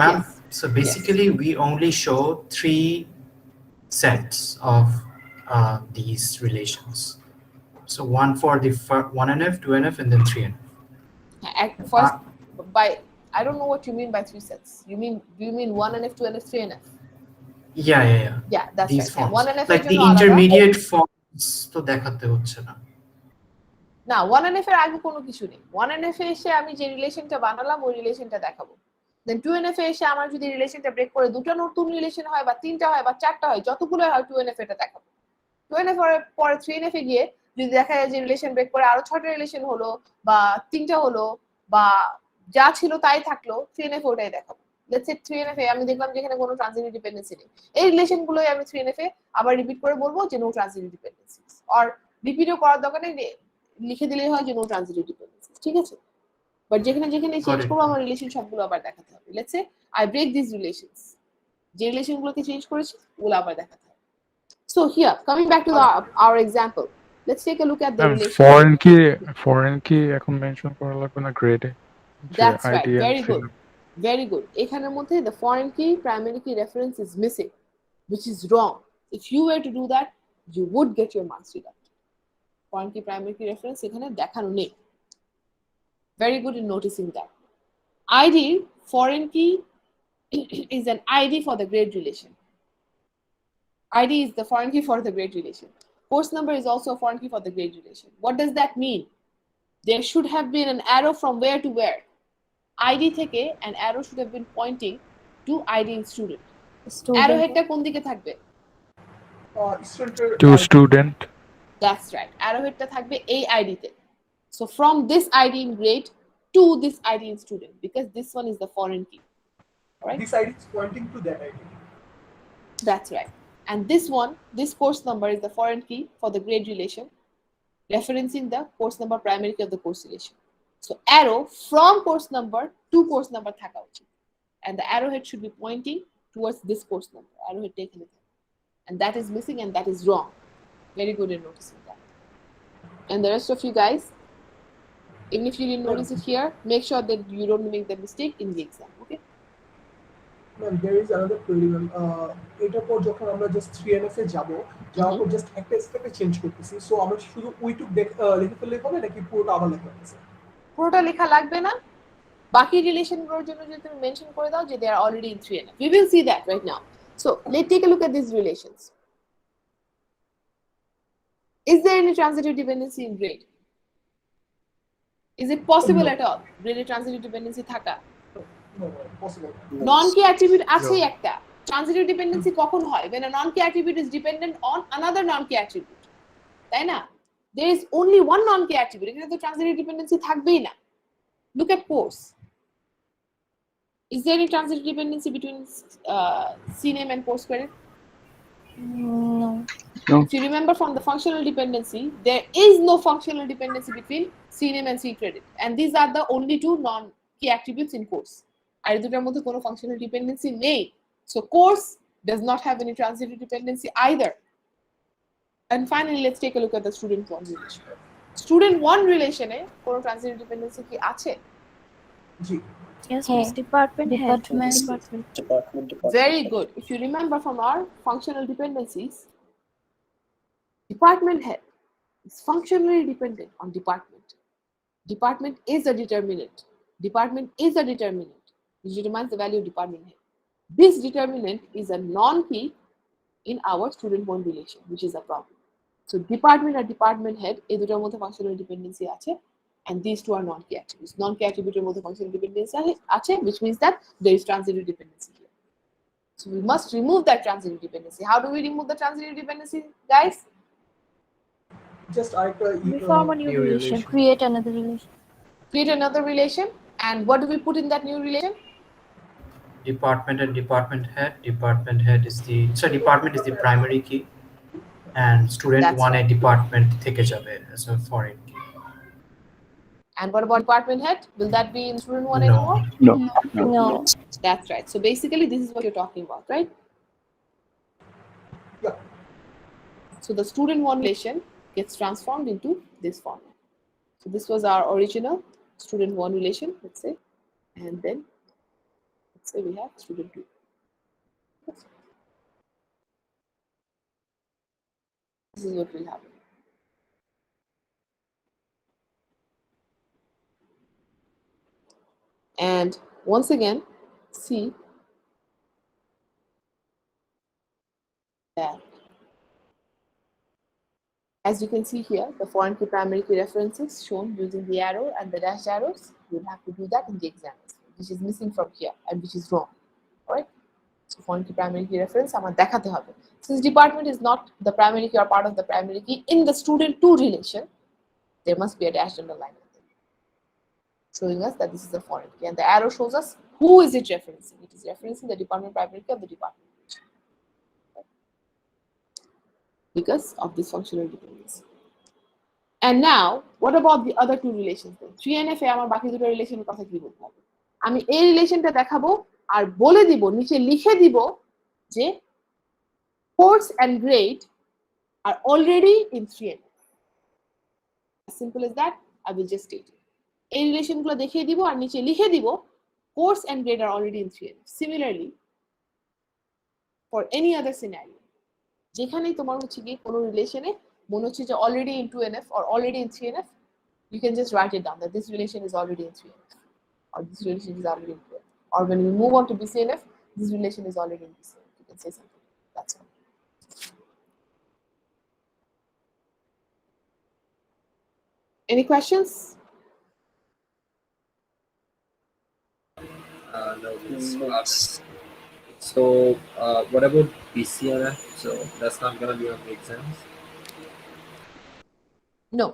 Ma'am,
Yes.
so basically we only show 3 sets of these relations. So one for the 1NF, 2NF, and then 3NF.
First, by I don't know what you mean by 3 sets. Do you mean 1NF, 2NF, 3NF?
Yeah.
Yeah, that's
These
right.
forms.
1NF
Like
এর
the
জন্য আলাদা।
intermediate forms তো দেখাতে হচ্ছে না।
না, 1NF এর আগে কোনো কিছু নেই। 1NF এ এসে আমি যে রিলেশনটা বানালাম ওই রিলেশনটা দেখাবো। দেন 2NF এ এসে আমার যদি রিলেশনটা ব্রেক করে দুটো নতুন রিলেশন হয় বা 3টা হয় বা 4টা হয়, যতগুলো হয় 2NF এটা দেখাবো। 2NF এর পরে 3NF এ গিয়ে যদি দেখা যায় যে রিলেশন ব্রেক করে আরো 6টা রিলেশন হলো বা 3টা হলো বা যা ছিল তাই থাকলো, 3NF ওটাই দেখাবো। লেটস সে 3NF এ আমি দেখলাম যে এখানে কোনো ট্রানজিটিভ ডিপেন্ডেন্সি নেই, এই রিলেশনগুলোই আমি 3NF এ আবার রিপিট করে বলবো যে নো ট্রানজিটিভ ডিপেন্ডেন্সি, আর রিপিটও করার দরকার নেই, লিখে দিলেই হয় যে নো ট্রানজিটিভ ডিপেন্ডেন্সি, ঠিক আছে? বাট যেখানে চেঞ্জ করবো আমার রিলেশন সবগুলো আবার দেখাতে হবে। Let's say I break this relations, যে রিলেশনগুলোকে চেঞ্জ করেছি ওগুলো আবার দেখাতে হবে। So here coming back to our example, let's take a look at the relation.
Foreign key এখন মেনশন করা লাগবে না গ্রেডে?
That's right, very good. Very good. এখানের মধ্যে the foreign key primary key reference is missing, which is wrong. If you were to do that, you would get your marks deducted. Foreign key primary key reference এখানে দেখানো নেই। Very good in noticing that. ID foreign key is an ID for the grade relation. ID is the foreign key for the grade relation. Course number is also a foreign key for the grade relation. What does that mean? there should have been an arrow from where to where. ID থেকে an arrow should have been pointing to ID in student. Arrow headটা কোন দিকে থাকবে?
স্টুডেন্টের
To student.
That's right. Arrow headটা থাকবে এই ID তে. So from this ID in grade to this ID in student, because this one is the foreign key. Right?
This ID is pointing to that ID.
That's right. And this one, this course number is the foreign key for the grade relation, referencing the course number primary key of the course relation. So arrow from course number to course number থাকা উচিত. And the arrowhead should be pointing towards this course number. Arrowhead taken it. And that is missing and that is wrong. Very good in noticing that. And the rest of you guys, even if you didn't notice it here, make sure that you don't make the mistake in the exam. Okay?
Ma'am, there is another query, ma'am. এটার পর যখন আমরা just 3NF এ যাওয়ার পর just একটা স্টেপে change করতেছি, so আমরা শুধু ওইটুক লিখে ফেললেই হবে নাকি পুরোটা আবার লেখা আছে?
পুরোটা লেখা লাগবে না, বাকি রিলেশনগুলোর জন্য যদি তুমি মেনশন করে দাও যে they are already in 3NF. We will see that right now. So let's take a look at these relations. Is there any transitive dependency in grade? Is it possible at all grade transitive dependency থাকা?
No, possible.
Non-key attribute আছে একটা. Transitive dependency কখন হয়? When a non-key attribute is dependent on another non-key attribute. তাই না? There is only one non-key attribute. এখানে তো transitive dependency থাকবেই না. Look at course. Is there any transitive dependency between CNAME and course credit?
No.
If you remember from the functional dependency, there is no functional dependency between CNAME and C credit. And these are the only two non-key attributes in course. আর দুটার মধ্যে কোনো functional dependency নেই. So course does not have any transitive dependency either. And finally, let's take a look at the student one relation. Student one relation এ কোনো transitive dependency কি আছে?
জি।
Yes, miss. Department head.
Department.
Very good. If you remember from our functional dependencies, department head is functionally dependent on department. Department is a determinant. Department is a determinant which determines the value of department head. This determinant is a non-key in our student one relation, which is a problem. So department or department head এই দুটোর মধ্যে functional dependency আছে, and these two are non-key attributes. Non-key attribute এর মধ্যে functional dependency আছে, which means that there is transitive dependency here. So we must remove that transitive dependency. How do we remove the transitive dependency, guys?
Just আরেকটা
We form a new relation.
Create another relation.
Create another relation, and what do we put in that new relation?
Department and department head. Department head is department is the primary key, and student
That's
one
right.
a department থেকে যাবে as a foreign key.
And what about department head? Will that be in student one
No.
anymore?
No.
That's right. So basically, this is what you're talking about, right?
Yeah.
So the student one relation gets transformed into this format. So this was our original student one relation, let's say, and then let's say we have student two. This is what will happen. And once again, see that as you can see here, the foreign key primary key references shown using the arrow and the dashed arrows. You'll have to do that in the exam, which is missing from here and which is wrong. All right. So foreign key primary key reference আমার দেখাতে হবে. Since department is not the primary key or part of the primary key in the student to relation, there must be a dashed underline showing us that this is a foreign key, and the arrow shows us who is it referencing. It is referencing the department primary key of the department because of this functional dependency. And now, what about the other two relations then? 3NF এ আমার বাকি দুটো রিলেশনের কথা কি বলতে হবে? আমি এই রিলেশনটা দেখাবো আর বলে দিব, নিচে লিখে দিব যে course and grade are already in 3NF. As simple as that, I will just state it. এই রিলেশনগুলো দেখিয়ে দিব আর নিচে লিখে দিব course and grade are already in 3NF. Similarly, for any other scenario, যেখানেই তোমার হচ্ছে কি কোনো রিলেশনে মনে হচ্ছে যে already in 2NF or already in 3NF, you can just write it down that this relation is already in 3NF or this relation is already in 2NF. Or when we move on to BCNF, this relation is already in BCNF. You can say something. That's all. Any questions?
So what about BCNF? So that's not gonna be on the exams.
No,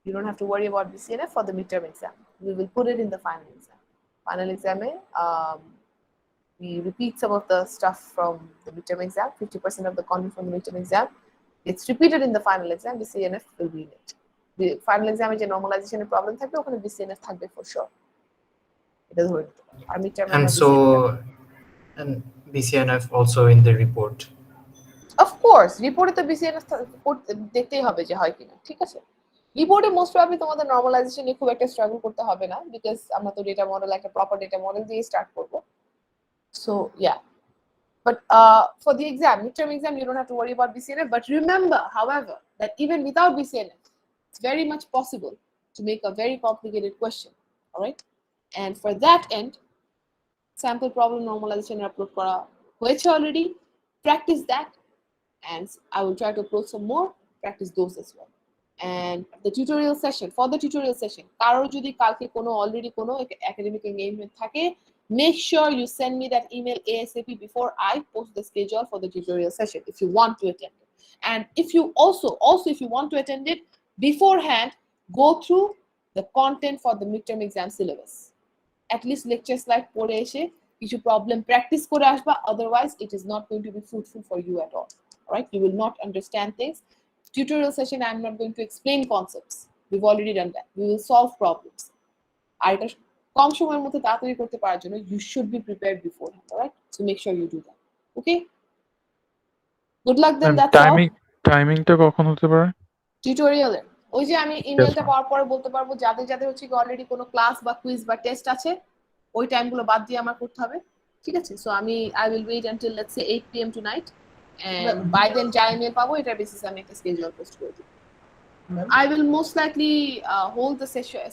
you don't have to worry about BCNF for the midterm exam. We will put it in the final exam. Final exam, we repeat some of the stuff from the midterm exam. 50% of the content from the midterm exam, it's repeated in the final exam. BCNF will be in it. The final exam is a normalization problem থাকবে, ওখানে BCNF থাকবে for sure. It doesn't work. Our midterm
And
BCNF.
so, and BCNF also in the report.
Of course, রিপোর্টে তো BCNF দেখতেই হবে যে হয় কিনা, ঠিক আছে? রিপোর্টে মোস্ট প্রবাবলি তোমাদের নরমালাইজেশন নিয়ে খুব একটা স্ট্রাগল করতে হবে না, বিকজ আমরা তো ডেটা মডেল, একটা প্রপার ডেটা মডেল দিয়ে স্টার্ট করব। So yeah, but for the exam, midterm exam, you don't have to worry about BCNF. But remember, however, that even without BCNF, it's very much possible to make a very complicated question. All right, and for that end, sample problem normalization upload kora hoyeche already. Practice that, and I will try to upload some more. Practice those as well. And the tutorial session, for the tutorial session, karo jodi kalke kono already kono academic engagement thake, make sure you send me that email ASAP before I post the schedule for the tutorial session if you want to attend it. And if you also if you want to attend it beforehand, go through the content for the midterm exam syllabus. At least lecture slide pore eshe কিছু problem practice করে আসবা, otherwise it is not going to be fruitful for you at all. All right, you will not understand things. Tutorial session, I'm not going to explain concepts. We've already done that. We will solve problems. আর এটা কম সময়ের মধ্যে তাড়াতাড়ি করতে পারার জন্য you should be prepared beforehand. All right, so make sure you do that. Okay, good luck then. That's all.
টাইমিংটা কখন হতে পারে?
টিউটোরিয়ালে ওই যে আমি ইমেলটা
ma'am.
পাওয়ার পরে বলতে পারবো, যাদের যাদের হচ্ছে অলরেডি কোনো ক্লাস বা কুইজ বা টেস্ট আছে ওই টাইমগুলো বাদ দিয়ে আমার করতে হবে, ঠিক আছে? সো আমি I will wait until let's say 8 PM tonight, and by then যা ইমেল পাবো এটার বেসিসে আমি একটা স্কেডিউল পোস্ট করে দিব। I will most likely hold the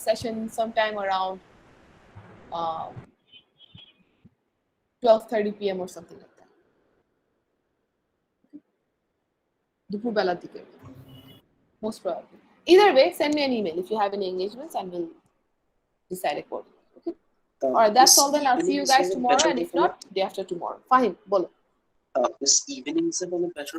session sometime around 12:30 PM or something like that. দুপুরবেলার দিকে, most probably. Either way, send me an email if you have any engagements and we'll decide accordingly. Okay. All right, that's all then. I'll see you guys tomorrow, and if not, day after tomorrow. Fine, bolo.
This evening is a better